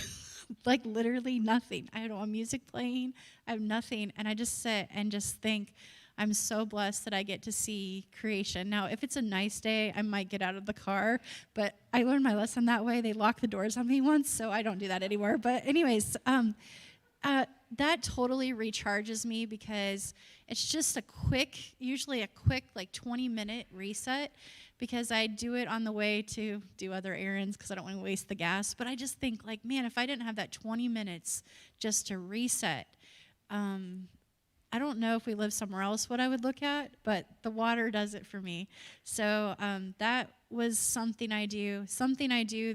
like literally nothing. I don't have music playing. I have nothing. And I just sit and just think, I'm so blessed that I get to see creation. Now, if it's a nice day, I might get out of the car, but I learned my lesson that way. They locked the doors on me once, so I don't do that anymore. But anyways, that totally recharges me because it's just usually a quick like 20-minute reset, because I do it on the way to do other errands because I don't want to waste the gas. But I just think like, man, if I didn't have that 20 minutes just to reset, I don't know if we lived somewhere else what I would look at, but the water does it for me. So that was something I do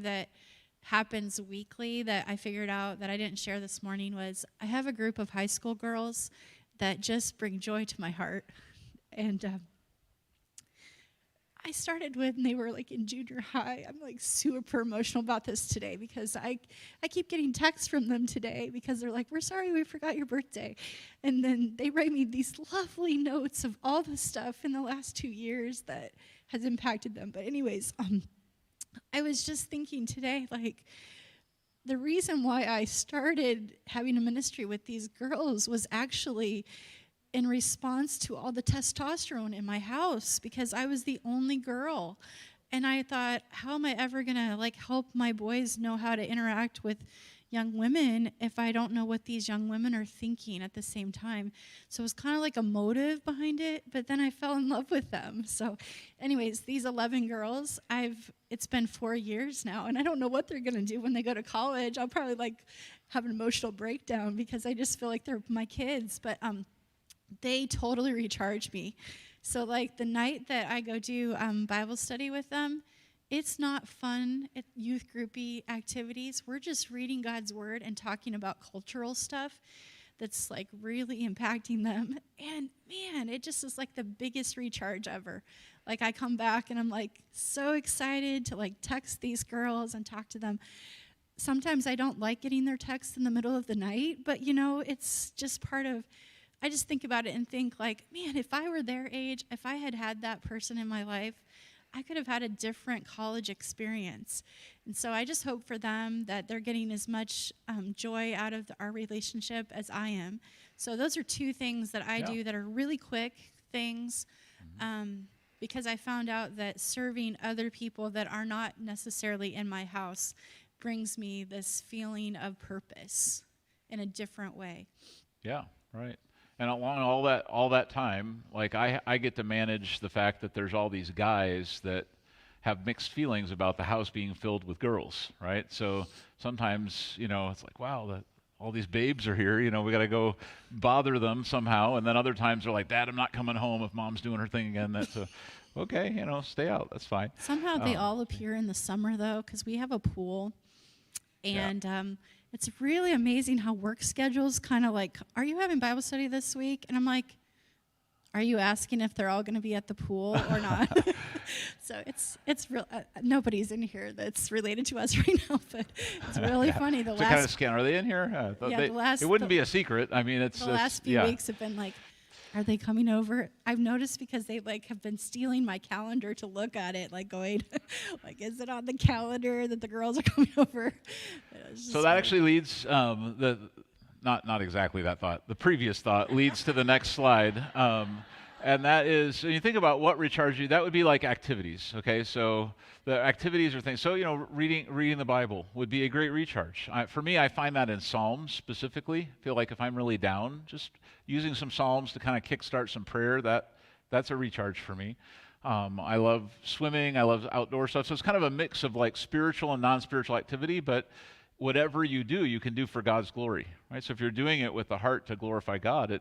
that happens weekly that I figured out that I didn't share this morning was I have a group of high school girls that just bring joy to my heart. And I started when they were like in junior high. I'm like super emotional about this today because I keep getting texts from them today because they're like, we're sorry we forgot your birthday. And then they write me these lovely notes of all the stuff in the last 2 years that has impacted them. But anyways, I was just thinking today, like, the reason why I started having a ministry with these girls was actually in response to all the testosterone in my house, because I was the only girl. And I thought, how am I ever going to like help my boys know how to interact with young women if I don't know what these young women are thinking at the same time? So it was kind of like a motive behind it, but then I fell in love with them. So anyways, these 11 girls, it's been 4 years now, and I don't know what they're going to do when they go to college. I'll probably like have an emotional breakdown because I just feel like they're my kids, but they totally recharge me. So like the night that I go do Bible study with them, it's not fun youth groupy activities. We're just reading God's word and talking about cultural stuff that's like really impacting them. And man, it just is like the biggest recharge ever. Like I come back and I'm like so excited to like text these girls and talk to them. Sometimes I don't like getting their texts in the middle of the night, but it's just part of, I just think about it and think like, man, if I were their age, if I had had that person in my life, I could have had a different college experience. And so I just hope for them that they're getting as much joy out of our relationship as I am. So those are two things that I do that are really quick things, because I found out that serving other people that are not necessarily in my house brings me this feeling of purpose in a different way. Yeah, right. And along all that time, like I get to manage the fact that there's all these guys that have mixed feelings about the house being filled with girls, right? So sometimes, it's like, wow, all these babes are here, we got to go bother them somehow. And then other times they're like, Dad, I'm not coming home if Mom's doing her thing again. That's okay, stay out. That's fine. Somehow they all appear in the summer, though, because we have a pool. And it's really amazing how work schedules kind of like, are you having Bible study this week? And I'm like, are you asking if they're all going to be at the pool or not? So it's real. Nobody's in here that's related to us right now, but it's really funny. So kind of scan. Are they in here? It wouldn't be a secret. I mean, the last few weeks have been like, are they coming over? I've noticed because they like have been stealing my calendar to look at it, like going, like, is it on the calendar that the girls are coming over? So that actually leads not exactly that thought. The previous thought leads to the next slide, and that is, when you think about what recharges you, that would be like activities. Okay, so the activities are things. So reading the Bible would be a great recharge. For me, I find that in Psalms specifically. I feel like if I'm really down, just using some Psalms to kind of kickstart some prayer, that's a recharge for me. I love swimming. I love outdoor stuff. So it's kind of a mix of like spiritual and non-spiritual activity, but whatever you do, you can do for God's glory, right? So if you're doing it with the heart to glorify God,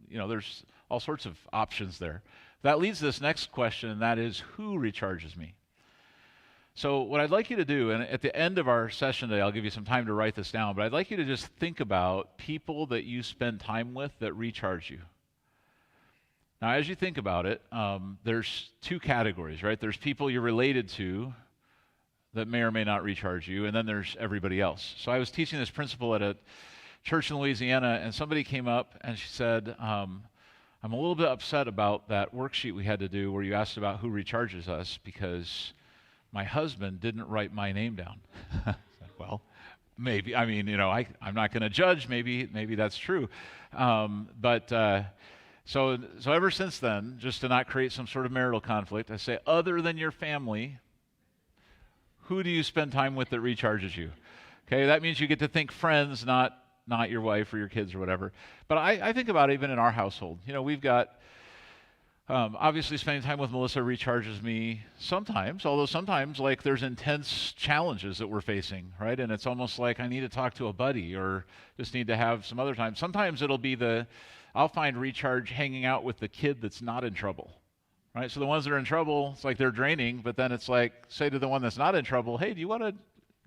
there's all sorts of options there. That leads to this next question, and that is, who recharges me? So what I'd like you to do, and at the end of our session today, I'll give you some time to write this down, but I'd like you to just think about people that you spend time with that recharge you. Now, as you think about it, there's two categories, right? There's people you're related to that may or may not recharge you, and then there's everybody else. So I was teaching this principle at a church in Louisiana, and somebody came up and she said, I'm a little bit upset about that worksheet we had to do where you asked about who recharges us because my husband didn't write my name down. Well, maybe. I mean, I'm not going to judge. Maybe that's true. So ever since then, just to not create some sort of marital conflict, I say, other than your family, who do you spend time with that recharges you? Okay, that means you get to think friends, not your wife or your kids or whatever. But I think about it even in our household. We've got, obviously spending time with Melissa recharges me sometimes, although sometimes there's intense challenges that we're facing, right? And it's almost like I need to talk to a buddy or just need to have some other time. Sometimes it'll be I'll find recharge hanging out with the kid that's not in trouble, right? So the ones that are in trouble, it's like they're draining, but then it's like, say to the one that's not in trouble, hey, do you want to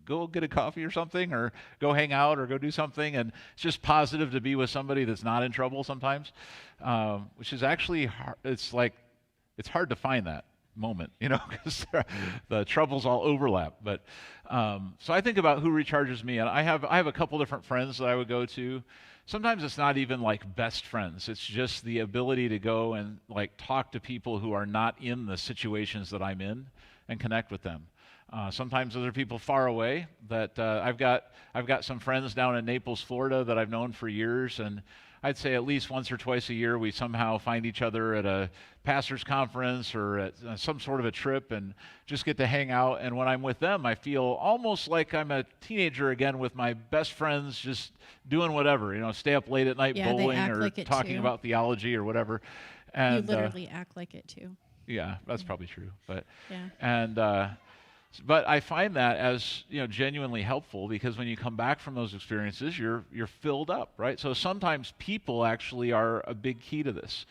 go get a coffee or something, or go hang out or go do something? And it's just positive to be with somebody that's not in trouble sometimes, which is actually hard. It's hard to find that moment, because the troubles all overlap. But so I think about who recharges me, and I have a couple different friends that I would go to. Sometimes it's not even best friends. It's just the ability to go and talk to people who are not in the situations that I'm in and connect with them. Sometimes those are people far away that I've got some friends down in Naples, Florida that I've known for years, and I'd say at least once or twice a year we somehow find each other at a pastor's conference or at some sort of a trip and just get to hang out. And when I'm with them, I feel almost like I'm a teenager again with my best friends, just doing whatever, stay up late at night bowling or talking about theology or whatever. And you literally act like it too. Yeah, that's probably true. But yeah. But I find that as genuinely helpful, because when you come back from those experiences, you're filled up, right? So sometimes people actually are a big key to this.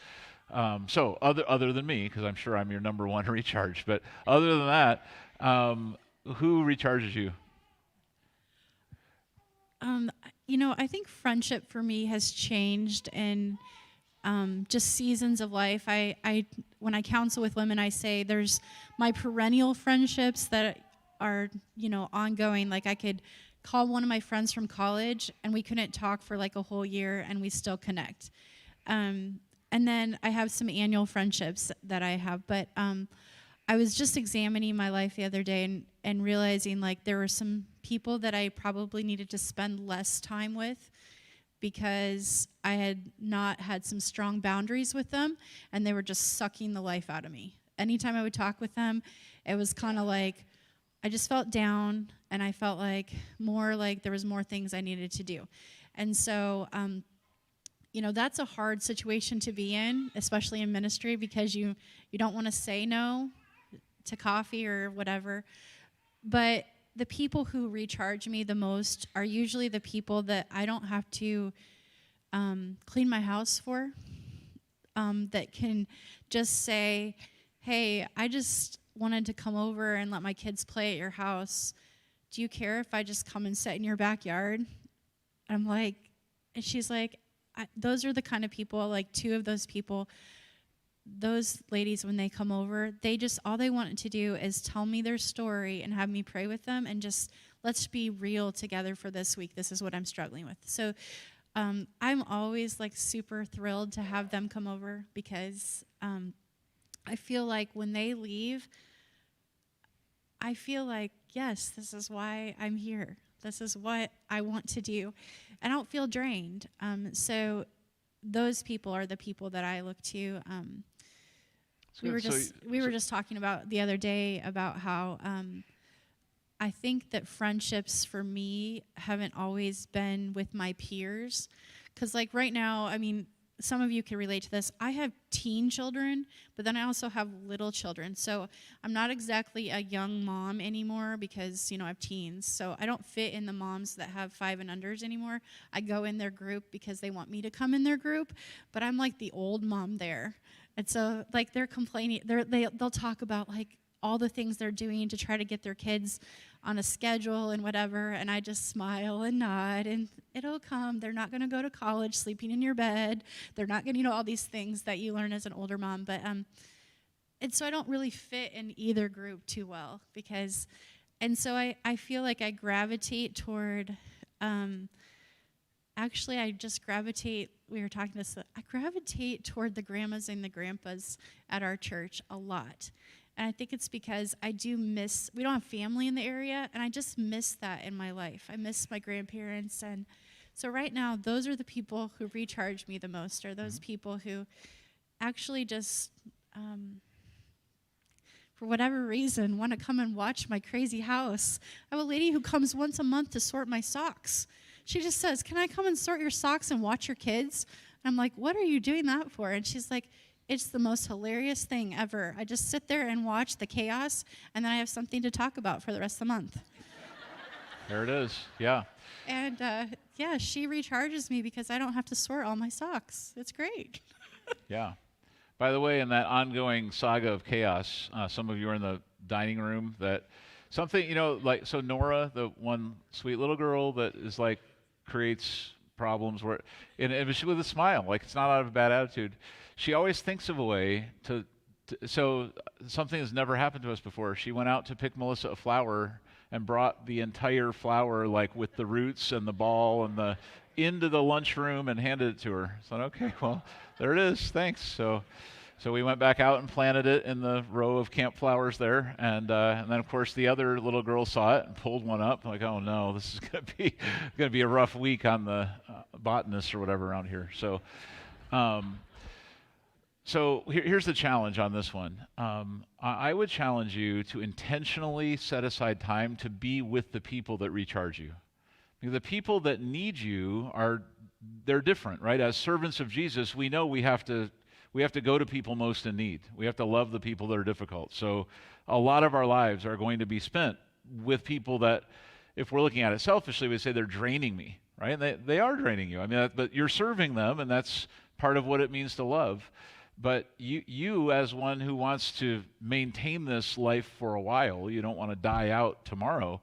So other than me, because I'm sure I'm your number one recharge, but other than that, who recharges you? I think friendship for me has changed in just seasons of life. When I counsel with women, I say there's my perennial friendships that are, ongoing. Like I could call one of my friends from college and we couldn't talk for a whole year and we still connect. And then I have some annual friendships that I have. But I was just examining my life the other day and realizing there were some people that I probably needed to spend less time with because I had not had some strong boundaries with them, and they were just sucking the life out of me. Anytime I would talk with them, it was kind of I just felt down, and I felt more like there was more things I needed to do. And so, that's a hard situation to be in, especially in ministry, because you don't want to say no to coffee or whatever. But the people who recharge me the most are usually the people that I don't have to clean my house for, that can just say, hey, I just wanted to come over and let my kids play at your house. Do you care if I just come and sit in your backyard? I'm like, and she's like, those are the kind of people, two of those people, those ladies, when they come over, all they want to do is tell me their story and have me pray with them and just let's be real together for this week. This is what I'm struggling with. So I'm always super thrilled to have them come over because I feel like when they leave, I feel like, yes, this is why I'm here. This is what I want to do. And I don't feel drained. So those people are the people that I look to. We were just talking about the other day about how I think that friendships for me haven't always been with my peers. Because right now, some of you can relate to this. I have teen children, but then I also have little children. So I'm not exactly a young mom anymore because, I have teens. So I don't fit in the moms that have 5 and unders anymore. I go in their group because they want me to come in their group, but I'm the old mom there. And so they're complaining, they'll talk about all the things they're doing to try to get their kids on a schedule and whatever, and I just smile and nod, and it'll come. They're not going to go to college sleeping in your bed. They're not going to, all these things that you learn as an older mom. But and so I don't really fit in either group too well and so I feel like I gravitate toward, actually I just gravitate, we were talking this, I gravitate toward the grandmas and the grandpas at our church a lot. And I think it's because I do miss, we don't have family in the area, and I just miss that in my life. I miss my grandparents. And so right now, those are the people who recharge me the most, are those people who actually just, for whatever reason, want to come and watch my crazy house. I have a lady who comes once a month to sort my socks. She just says, "Can I come and sort your socks and watch your kids?" And I'm like, "What are you doing that for?" And she's like, "It's the most hilarious thing ever. I just sit there and watch the chaos, and then I have something to talk about for the rest of the month." There it is. Yeah. And yeah, she recharges me because I don't have to sort all my socks. It's great. Yeah. By the way, in that ongoing saga of chaos, some of you are in the dining room, that something, like, so Nora, the one sweet little girl that is like, creates problems where, and she with a smile, like it's not out of a bad attitude. She always thinks of a way so something has never happened to us before. She went out to pick Melissa a flower and brought the entire flower, like with the roots and the ball and into the lunchroom and handed it to her. So, okay, well, there it is. Thanks. So we went back out and planted it in the row of camp flowers there, and then of course the other little girl saw it and pulled one up. Like, oh no, this is gonna be a rough week on the botanists or whatever around here. So, here's the challenge on this one. I would challenge you to intentionally set aside time to be with the people that recharge you. Because the people that need you they're different, right? As servants of Jesus, we know we have to go to people most in need. We have to love the people that are difficult. So a lot of our lives are going to be spent with people that, if we're looking at it selfishly, we say they're draining me, right? And they are draining you. I mean, but you're serving them, and that's part of what it means to love. But you as one who wants to maintain this life for a while, you don't want to die out tomorrow.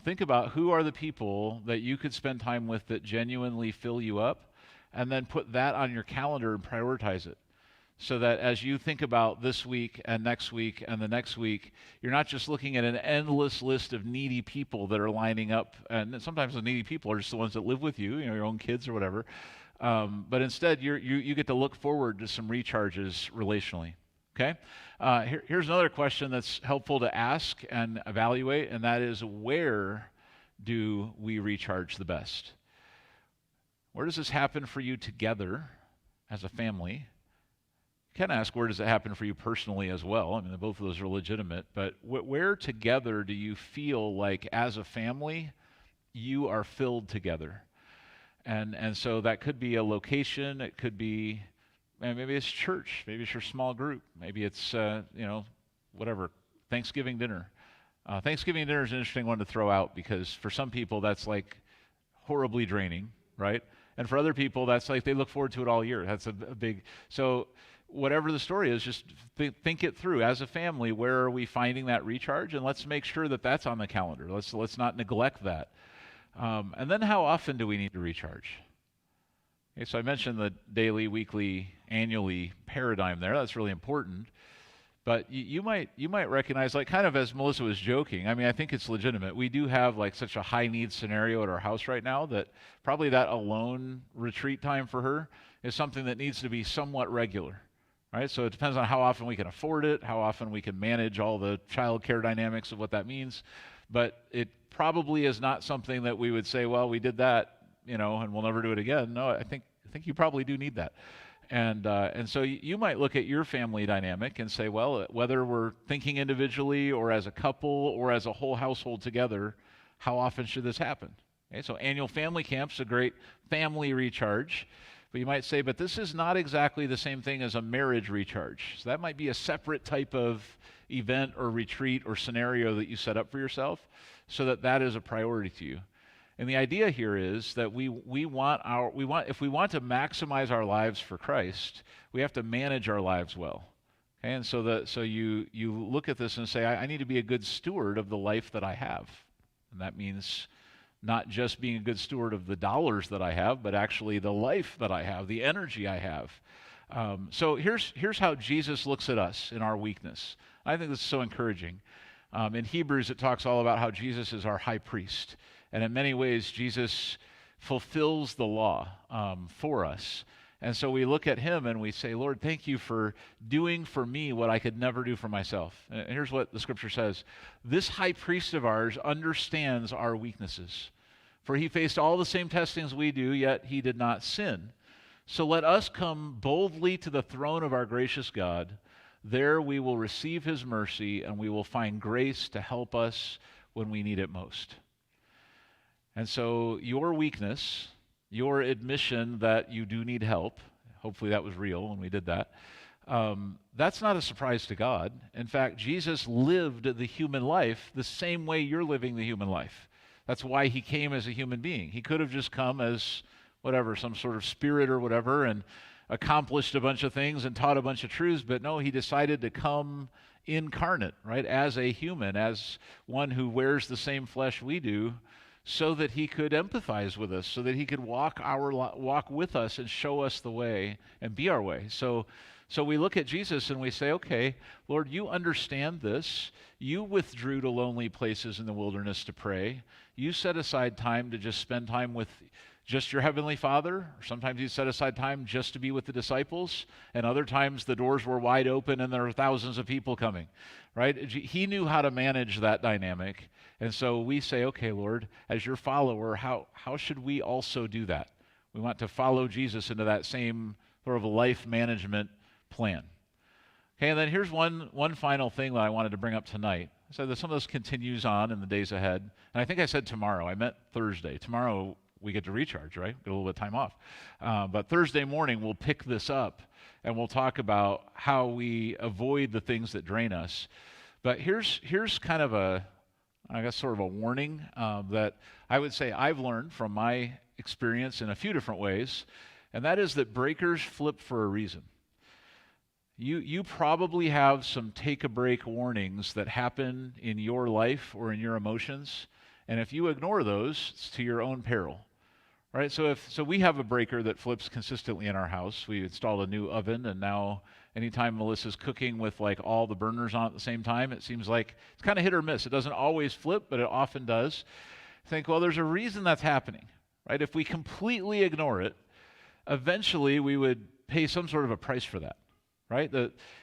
Think about who are the people that you could spend time with that genuinely fill you up, and then put that on your calendar and prioritize it. So that as you think about this week and next week and the next week, you're not just looking at an endless list of needy people that are lining up. And sometimes the needy people are just the ones that live with you, your own kids or whatever. But instead, you get to look forward to some recharges relationally. Okay? Here's another question that's helpful to ask and evaluate, and that is, where do we recharge the best? Where does this happen for you together as a family? You can ask, where does it happen for you personally as well? I mean, both of those are legitimate, but where together do you feel like, as a family, you are filled together? And so that could be a location, it could be, maybe it's church, maybe it's your small group, maybe it's, whatever, Thanksgiving dinner. Thanksgiving dinner is an interesting one to throw out, because for some people that's like horribly draining, right? And for other people, that's like they look forward to it all year. That's a big, so whatever the story is, just think it through. As a family, where are we finding that recharge? And let's make sure that that's on the calendar. Let's not neglect that. And then how often do we need to recharge? Okay, so I mentioned the daily, weekly, annually paradigm there. That's really important. But you might recognize, like, kind of as Melissa was joking, I mean, I think it's legitimate. We do have like such a high need scenario at our house right now that probably that alone retreat time for her is something that needs to be somewhat regular, right? So it depends on how often we can afford it, how often we can manage all the child care dynamics of what that means. But it probably is not something that we would say, well, we did that, and we'll never do it again. No, I think you probably do need that. And so you might look at your family dynamic and say, well, whether we're thinking individually or as a couple or as a whole household together, how often should this happen? Okay, so annual family camp's a great family recharge. But you might say, but this is not exactly the same thing as a marriage recharge. So that might be a separate type of event or retreat or scenario that you set up for yourself, so that is a priority to you. And the idea here is that if we want to maximize our lives for Christ, we have to manage our lives well. Okay, and so you look at this and say, I need to be a good steward of the life that I have. And that means not just being a good steward of the dollars that I have, but actually the life that I have, the energy I have. So here's how Jesus looks at us in our weakness. I think this is so encouraging. In Hebrews, it talks all about how Jesus is our high priest. And in many ways, Jesus fulfills the law for us. And so we look at him and we say, Lord, thank you for doing for me what I could never do for myself. And here's what the scripture says. This high priest of ours understands our weaknesses. For he faced all the same testings we do, yet he did not sin. So let us come boldly to the throne of our gracious God. There we will receive his mercy and we will find grace to help us when we need it most. And so your weakness, your admission that you do need help, hopefully that was real when we did that, that's not a surprise to God. In fact, Jesus lived the human life the same way you're living the human life. That's why he came as a human being. He could have just come as whatever, some sort of spirit or whatever, and accomplished a bunch of things and taught a bunch of truths, but no, he decided to come incarnate, right, as a human, as one who wears the same flesh we do, so that he could empathize with us, so that he could walk with us and show us the way and be our way. So we look at Jesus and we say, okay, Lord, you understand this. You withdrew to lonely places in the wilderness to pray. You set aside time to just spend time with just your heavenly Father. Or sometimes you set aside time just to be with the disciples, and other times the doors were wide open and there were thousands of people coming, right? He knew how to manage that dynamic. And so we say, okay, Lord, as your follower, how should we also do that? We want to follow Jesus into that same sort of life management plan. Okay, and then here's one final thing that I wanted to bring up tonight. So that some of this continues on in the days ahead. And I think I said tomorrow. I meant Thursday. Tomorrow we get to recharge, right? Get a little bit of time off. But Thursday morning we'll pick this up and we'll talk about how we avoid the things that drain us. But here's kind of sort of a warning that I would say I've learned from my experience in a few different ways, and that is that breakers flip for a reason. You probably have some take-a-break warnings that happen in your life or in your emotions, and if you ignore those, it's to your own peril, right? So we have a breaker that flips consistently in our house. We installed a new oven, and now anytime Melissa's cooking with like all the burners on at the same time, it seems like it's kind of hit or miss. It doesn't always flip, but it often does. Think, well, there's a reason that's happening, right? If we completely ignore it, eventually we would pay some sort of a price for that, right?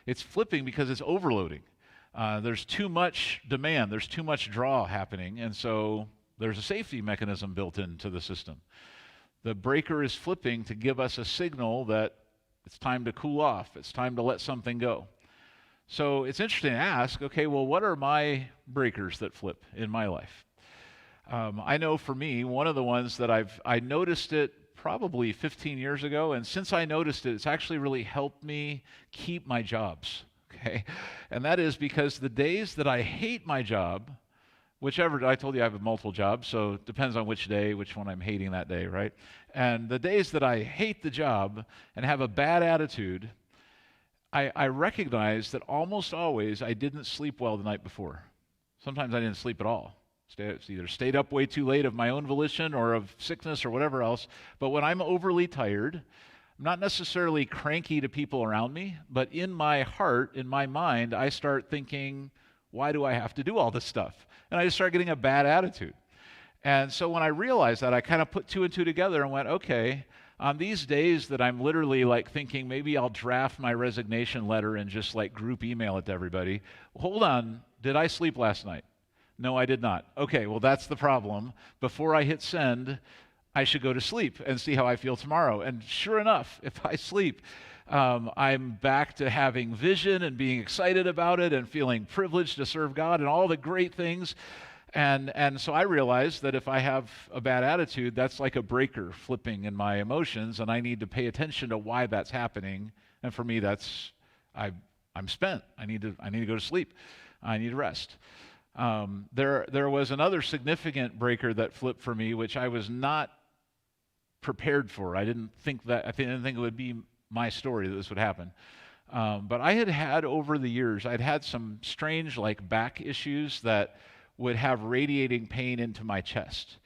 It's flipping because it's overloading. There's too much demand. There's too much draw happening, and so there's a safety mechanism built into the system. The breaker is flipping to give us a signal that it's time to cool off. It's time to let something go. So it's interesting to ask, okay, well, what are my breakers that flip in my life? I know for me, one of the ones that I noticed it probably 15 years ago, and since I noticed it, it's actually really helped me keep my jobs, okay? And that is because the days that I hate my job, I told you I have multiple jobs, so it depends on which day, which one I'm hating that day, right? And the days that I hate the job and have a bad attitude, I recognize that almost always I didn't sleep well the night before. Sometimes I didn't sleep at all. Either stayed up way too late of my own volition or of sickness or whatever else. But when I'm overly tired, I'm not necessarily cranky to people around me, but in my heart, in my mind, I start thinking, why do I have to do all this stuff? And I just start getting a bad attitude. And so when I realized that, I kind of put two and two together and went, okay, on these days that I'm literally like thinking maybe I'll draft my resignation letter and just like group email it to everybody. Hold on, did I sleep last night? No, I did not. Okay, well, that's the problem. Before I hit send, I should go to sleep and see how I feel tomorrow. And sure enough, if I sleep, I'm back to having vision and being excited about it and feeling privileged to serve God and all the great things. And so I realized that if I have a bad attitude, that's like a breaker flipping in my emotions, and I need to pay attention to why that's happening. And for me, that's I'm spent. I need to go to sleep. I need to rest. There was another significant breaker that flipped for me, which I was not prepared for. I didn't think it would be my story that this would happen. But I had over the years, I'd had some strange like back issues that would have radiating pain into my chest.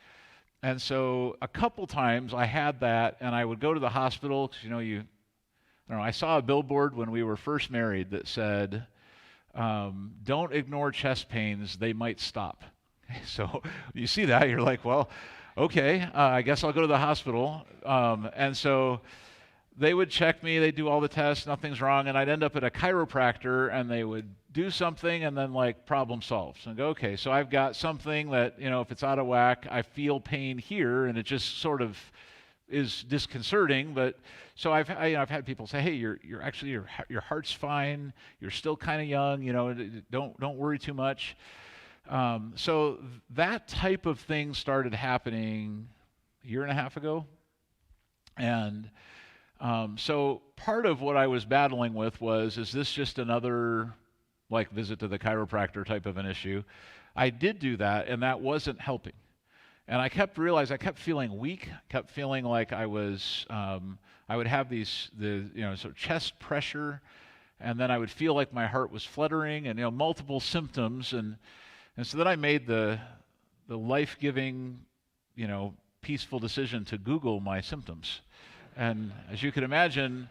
And so a couple times I had that, and I would go to the hospital because, I don't know, I saw a billboard when we were first married that said, don't ignore chest pains, they might stop. So you see that, you're like, well, okay, I guess I'll go to the hospital. And so they would check me, they'd do all the tests, nothing's wrong, and I'd end up at a chiropractor, and they would do something, and then like problem solved. So I go, okay, so I've got something that, if it's out of whack, I feel pain here, and it just sort of is disconcerting. But so I've had people say, hey, your heart's fine, you're still kind of young, don't worry too much. So that type of thing started happening a year and a half ago, and so part of what I was battling with was, is this just another like visit to the chiropractor type of an issue? I did do that, and that wasn't helping. And I kept feeling weak, kept feeling like I was, I would have sort of chest pressure, and then I would feel like my heart was fluttering, and multiple symptoms, and so then I made the life-giving, peaceful decision to Google my symptoms. And as you can imagine,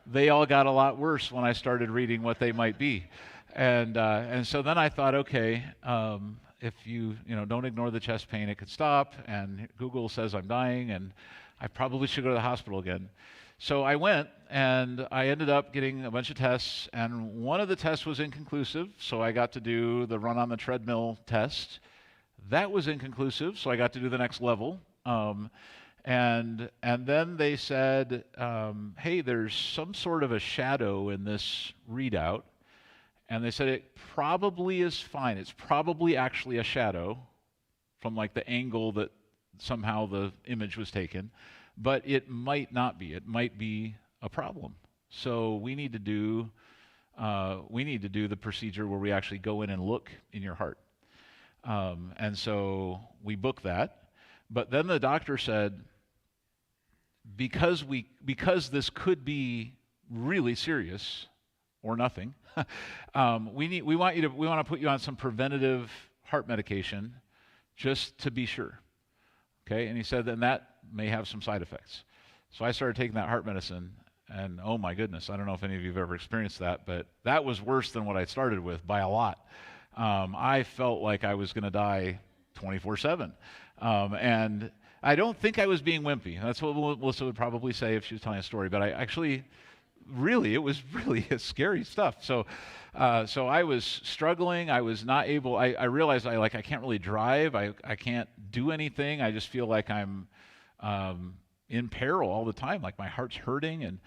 they all got a lot worse when I started reading what they might be. And so then I thought, okay, if you don't ignore the chest pain, it could stop. And Google says I'm dying, and I probably should go to the hospital again. So I went, and I ended up getting a bunch of tests, and one of the tests was inconclusive, so I got to do the run on the treadmill test. That was inconclusive, so I got to do the next level. And then they said, hey, there's some sort of a shadow in this readout. And they said it probably is fine. It's probably actually a shadow from like the angle that somehow the image was taken. But it might not be. It might be a problem. So we need to do the procedure where we actually go in and look in your heart. And so we booked that. But then the doctor said, because this could be really serious or nothing, we want to put you on some preventative heart medication just to be sure. Okay, and he said then that may have some side effects. So I started taking that heart medicine, and oh my goodness, I don't know if any of you have ever experienced that, but that was worse than what I started with by a lot. I felt like I was going to die 24/7, and I don't think I was being wimpy. That's what Melissa would probably say if she was telling a story, but I actually, it was really scary stuff. So I was struggling. I was not able, I realized I can't really drive. I can't do anything. I just feel like I'm in peril all the time, like my heart's hurting. And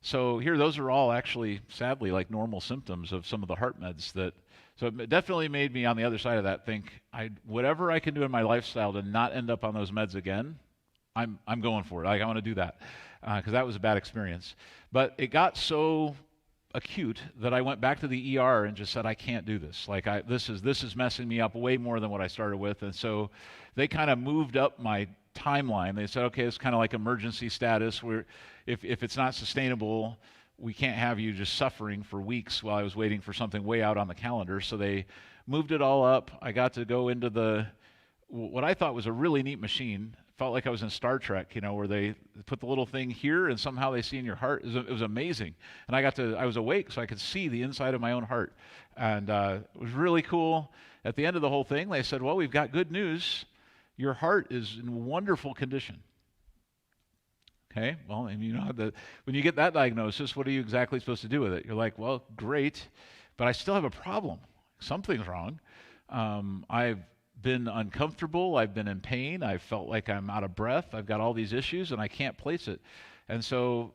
so those are all actually, sadly, like normal symptoms of some of the heart meds so it definitely made me on the other side of that think, whatever I can do in my lifestyle to not end up on those meds again, I'm going for it. I want to do that because that was a bad experience. But it got so acute that I went back to the ER and just said, I can't do this. This is messing me up way more than what I started with. And so they kind of moved up my timeline. They said, okay, it's kind of like emergency status where if it's not sustainable, we can't have you just suffering for weeks while I was waiting for something way out on the calendar. So they moved it all up. I got to go into what I thought was a really neat machine. Felt like I was in Star Trek, where they put the little thing here and somehow they see in your heart. It was amazing. And I was awake so I could see the inside of my own heart. And it was really cool. At the end of the whole thing, they said, well, we've got good news. Your heart is in wonderful condition. Okay, well, and when you get that diagnosis, what are you exactly supposed to do with it? You're like, well, great, but I still have a problem. Something's wrong. I've been uncomfortable. I've been in pain. I felt like I'm out of breath. I've got all these issues, and I can't place it. And so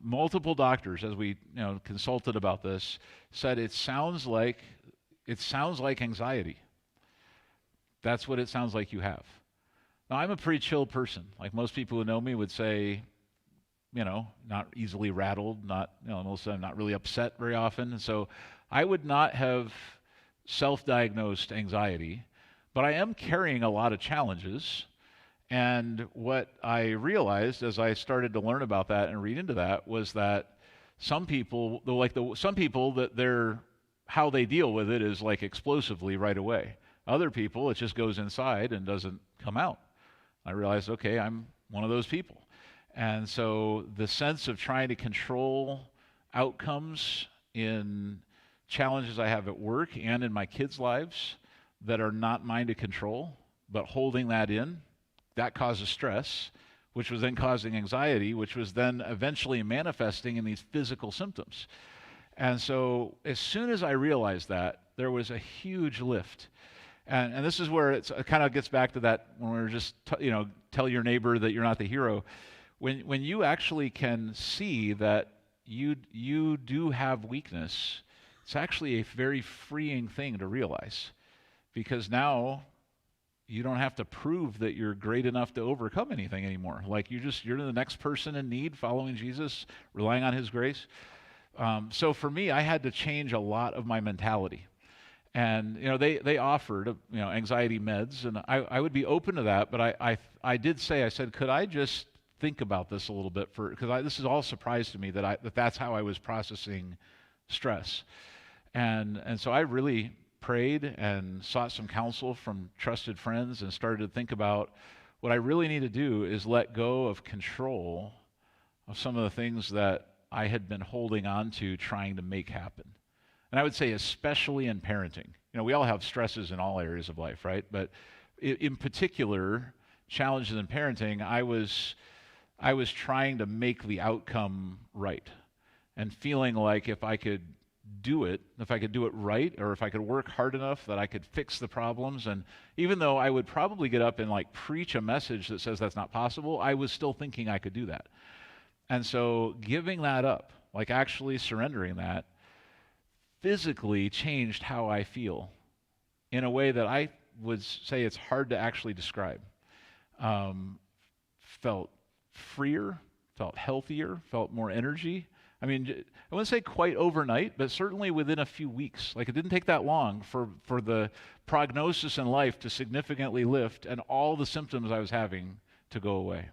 multiple doctors, as we consulted about this, said it sounds like anxiety. That's what it sounds like you have. Now, I'm a pretty chill person. Like most people who know me would say, not easily rattled, most I'm not really upset very often. And so I would not have self-diagnosed anxiety, but I am carrying a lot of challenges. And what I realized as I started to learn about that and read into that was that Some people, some people that how they deal with it is like explosively right away. Other people, it just goes inside and doesn't come out. I realized, okay, I'm one of those people. And so the sense of trying to control outcomes in challenges I have at work and in my kids' lives that are not mine to control, but holding that in, that causes stress, which was then causing anxiety, which was then eventually manifesting in these physical symptoms. And so as soon as I realized that, there was a huge lift. And this is where it kind of gets back to that when we were just, tell your neighbor that you're not the hero. When you actually can see that you do have weakness, it's actually a very freeing thing to realize. Because now you don't have to prove that you're great enough to overcome anything anymore. Like you're the next person in need, following Jesus, relying on his grace. So for me, I had to change a lot of my mentality. And they offered anxiety meds, and I would be open to that. But I did say, I said, could I just think about this a little bit because this is all surprise to me that's how I was processing stress. And so I really prayed and sought some counsel from trusted friends and started to think about what I really need to do is let go of control of some of the things that I had been holding on to trying to make happen. And I would say especially in parenting. We all have stresses in all areas of life, right? But in particular, challenges in parenting, I was trying to make the outcome right and feeling like if I could do it right, or if I could work hard enough that I could fix the problems. And even though I would probably get up and preach a message that says that's not possible, I was still thinking I could do that. And so giving that up, actually surrendering that, physically changed how I feel in a way that I would say it's hard to actually describe. Felt freer, felt healthier, felt more energy. I wouldn't say quite overnight, but certainly within a few weeks. It didn't take that long for the prognosis in life to significantly lift and all the symptoms I was having to go away.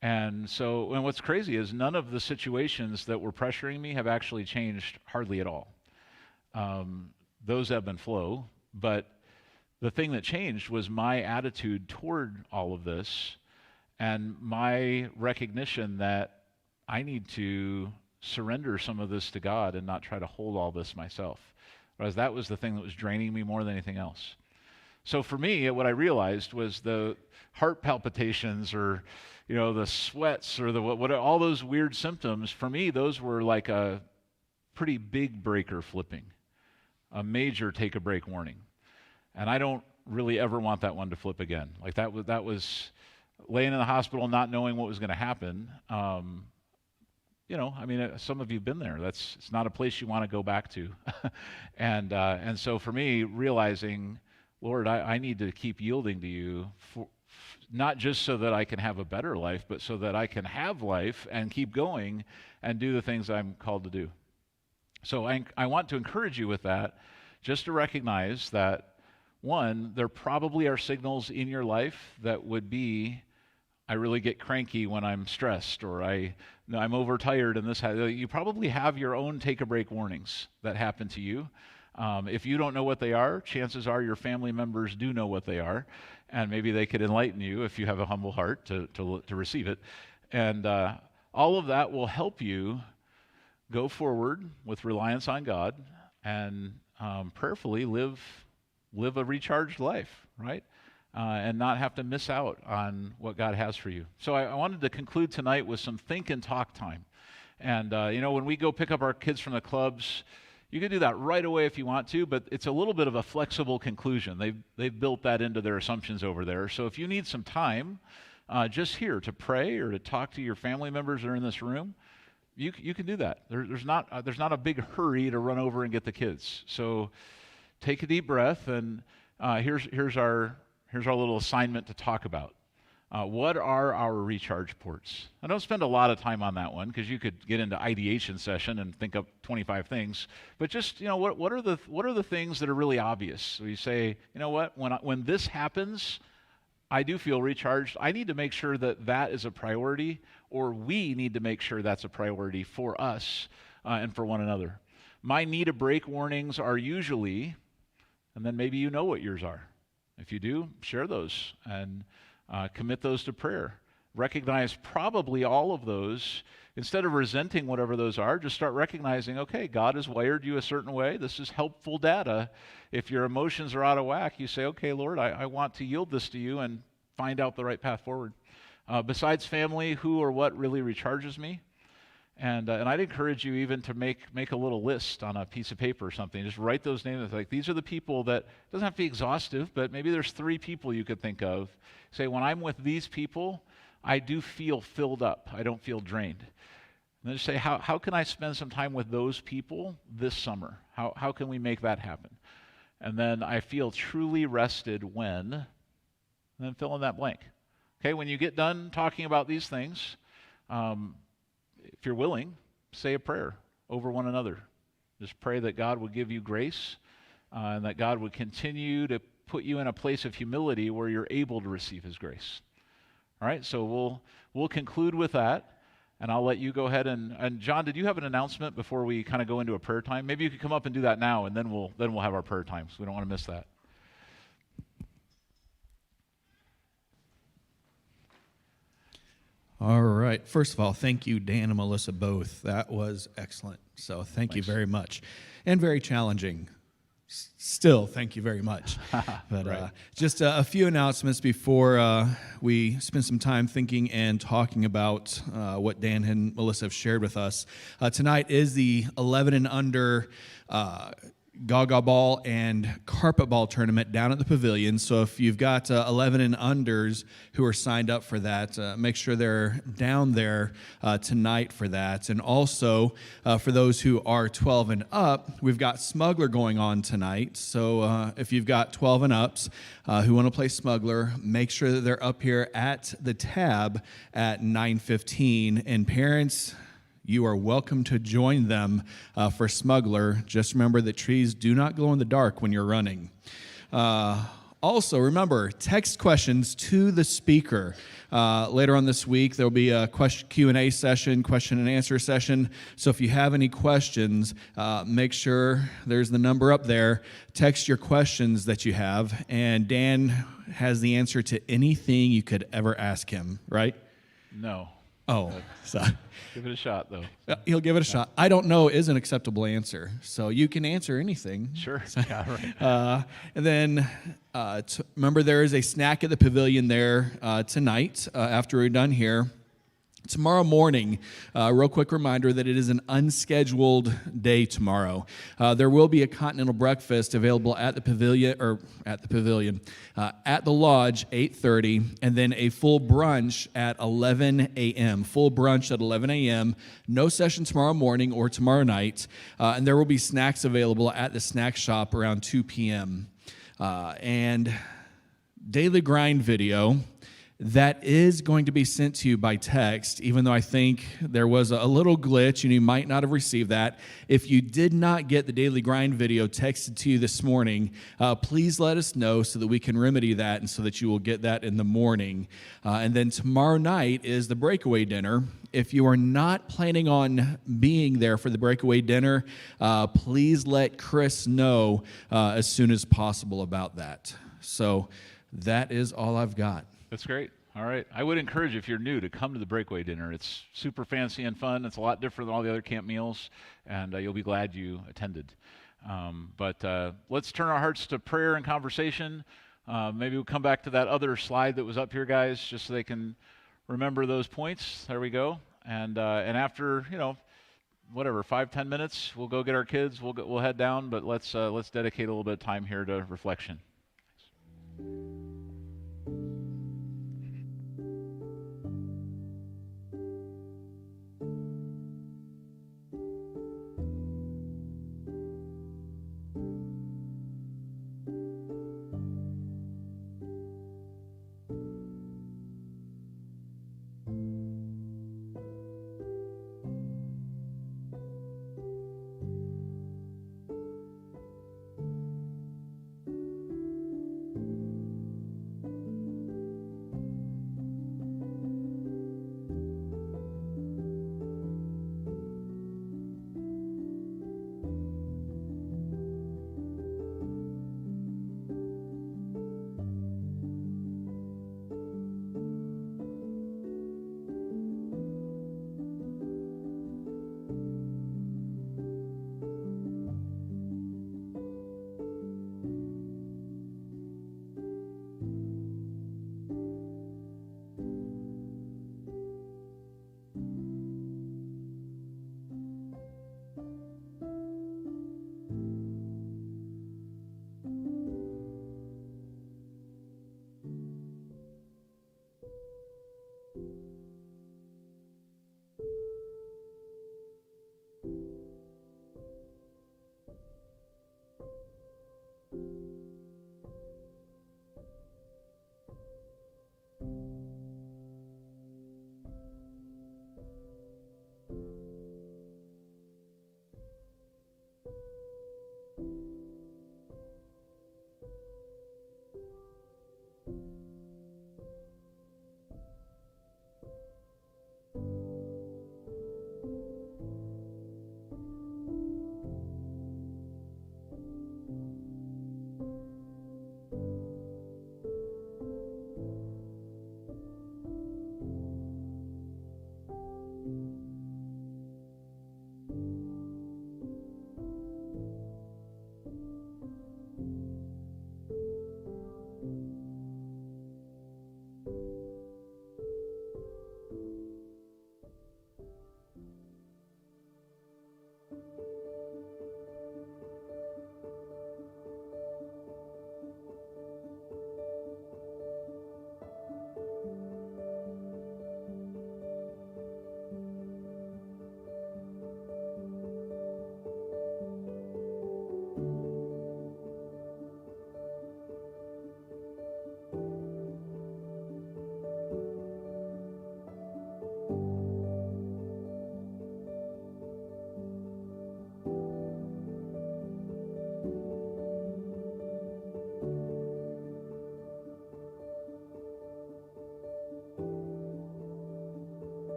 And what's crazy is none of the situations that were pressuring me have actually changed hardly at all. Those ebb and flow, but the thing that changed was my attitude toward all of this and my recognition that I need to surrender some of this to God and not try to hold all this myself. Whereas that was the thing that was draining me more than anything else. So for me, what I realized was the heart palpitations or, the sweats or all those weird symptoms, for me, those were like a pretty big breaker flipping, a major take a break warning. And I don't really ever want that one to flip again. That was laying in the hospital not knowing what was going to happen. Some of you have been there. It's not a place you want to go back to. And so for me, realizing, Lord, I need to keep yielding to you, not just so that I can have a better life, but so that I can have life and keep going and do the things I'm called to do. So I want to encourage you with that, just to recognize that, one, there probably are signals in your life that would be, I really get cranky when I'm stressed, or I'm overtired, and this. You probably have your own take-a-break warnings that happen to you. If you don't know what they are, chances are your family members do know what they are, and maybe they could enlighten you if you have a humble heart to receive it. And all of that will help you go forward with reliance on God and prayerfully live a recharged life, right? And not have to miss out on what God has for you. So I wanted to conclude tonight with some think and talk time. And, when we go pick up our kids from the clubs, you can do that right away if you want to, but it's a little bit of a flexible conclusion. They've built that into their assumptions over there. So if you need some time just here to pray or to talk to your family members that are in this room, you can do that. There's not a big hurry to run over and get the kids. So take a deep breath, and here's our little assignment to talk about. What are our recharge ports? I don't spend a lot of time on that one because you could get into ideation session and think up 25 things. But just what are the things that are really obvious? So you say, when this happens, I do feel recharged, I need to make sure that that is a priority, or we need to make sure that's a priority for us and for one another. My need a break warnings are usually, and then maybe you know what yours are. If you do, share those and commit those to prayer. Recognize probably all of those. Instead of resenting whatever those are, just start recognizing, okay, God has wired you a certain way. This is helpful data. If your emotions are out of whack, you say, okay, Lord, I want to yield this to you and find out the right path forward. Besides family, who or what really recharges me? And I'd encourage you even to make a little list on a piece of paper or something. Just write those names. Like, these are the people that, it doesn't have to be exhaustive, but maybe there's 3 people you could think of. Say, when I'm with these people, I do feel filled up. I don't feel drained. And then just say, how can I spend some time with those people this summer? How can we make that happen? And then I feel truly rested when, and then fill in that blank. Okay, when you get done talking about these things, if you're willing, say a prayer over one another. Just pray that God would give you grace and that God would continue to put you in a place of humility where you're able to receive his grace. All right, so we'll conclude with that, and I'll let you go ahead and John, did you have an announcement before we kind of go into a prayer time? Maybe you could come up and do that now, and then we'll have our prayer time, so we don't want to miss that. All right. First of all, thank you, Dan and Melissa, both. That was excellent. So thank you very much. And very challenging. Still, thank you very much. But Right. Just a few announcements before we spend some time thinking and talking about what Dan and Melissa have shared with us. Tonight is the 11 and under Gaga Ball and Carpet Ball tournament down at the Pavilion. So if you've got 11 and unders who are signed up for that, make sure they're down there tonight for that. And also, for those who are 12 and up, we've got Smuggler going on tonight. So if you've got 12 and ups who want to play Smuggler, make sure that they're up here at the tab at 9:15. And parents, you are welcome to join them for Smuggler. Just remember that trees do not glow in the dark when you're running. Also, remember, text questions to the speaker. Later on this week, there will be a Q&A session, question and answer session. So if you have any questions, make sure there's the number up there. Text your questions that you have, and Dan has the answer to anything you could ever ask him, right? No. Oh, so Give it a shot, though. he'll give it a shot. I don't know is an acceptable answer, so you can answer anything. Sure. Yeah, right. And then remember, there is a snack at the Pavilion there tonight after we're done here. Tomorrow morning, real quick reminder that it is an unscheduled day tomorrow. There will be a continental breakfast available at the Pavilion, at the Lodge, 8:30, and then a full brunch at 11 a.m. Full brunch at 11 a.m. No session tomorrow morning or tomorrow night, and there will be snacks available at the snack shop around 2 p.m. And Daily Grind video that is going to be sent to you by text, even though I think there was a little glitch and you might not have received that. If you did not get the Daily Grind video texted to you this morning, please let us know so that we can remedy that and so that you will get that in the morning. And then tomorrow night is the breakaway dinner. If you are not planning on being there for the breakaway dinner, please let Chris know as soon as possible about that. So that is all I've got. That's great. All right. I would encourage you, if you're new, to come to the breakaway dinner. It's super fancy and fun. It's a lot different than all the other camp meals, and you'll be glad you attended. But let's turn our hearts to prayer and conversation. Maybe we'll come back to that other slide that was up here, guys, just so they can remember those points. There we go. And after, 5-10 minutes, we'll go get our kids. We'll head down, but let's dedicate a little bit of time here to reflection. Thanks.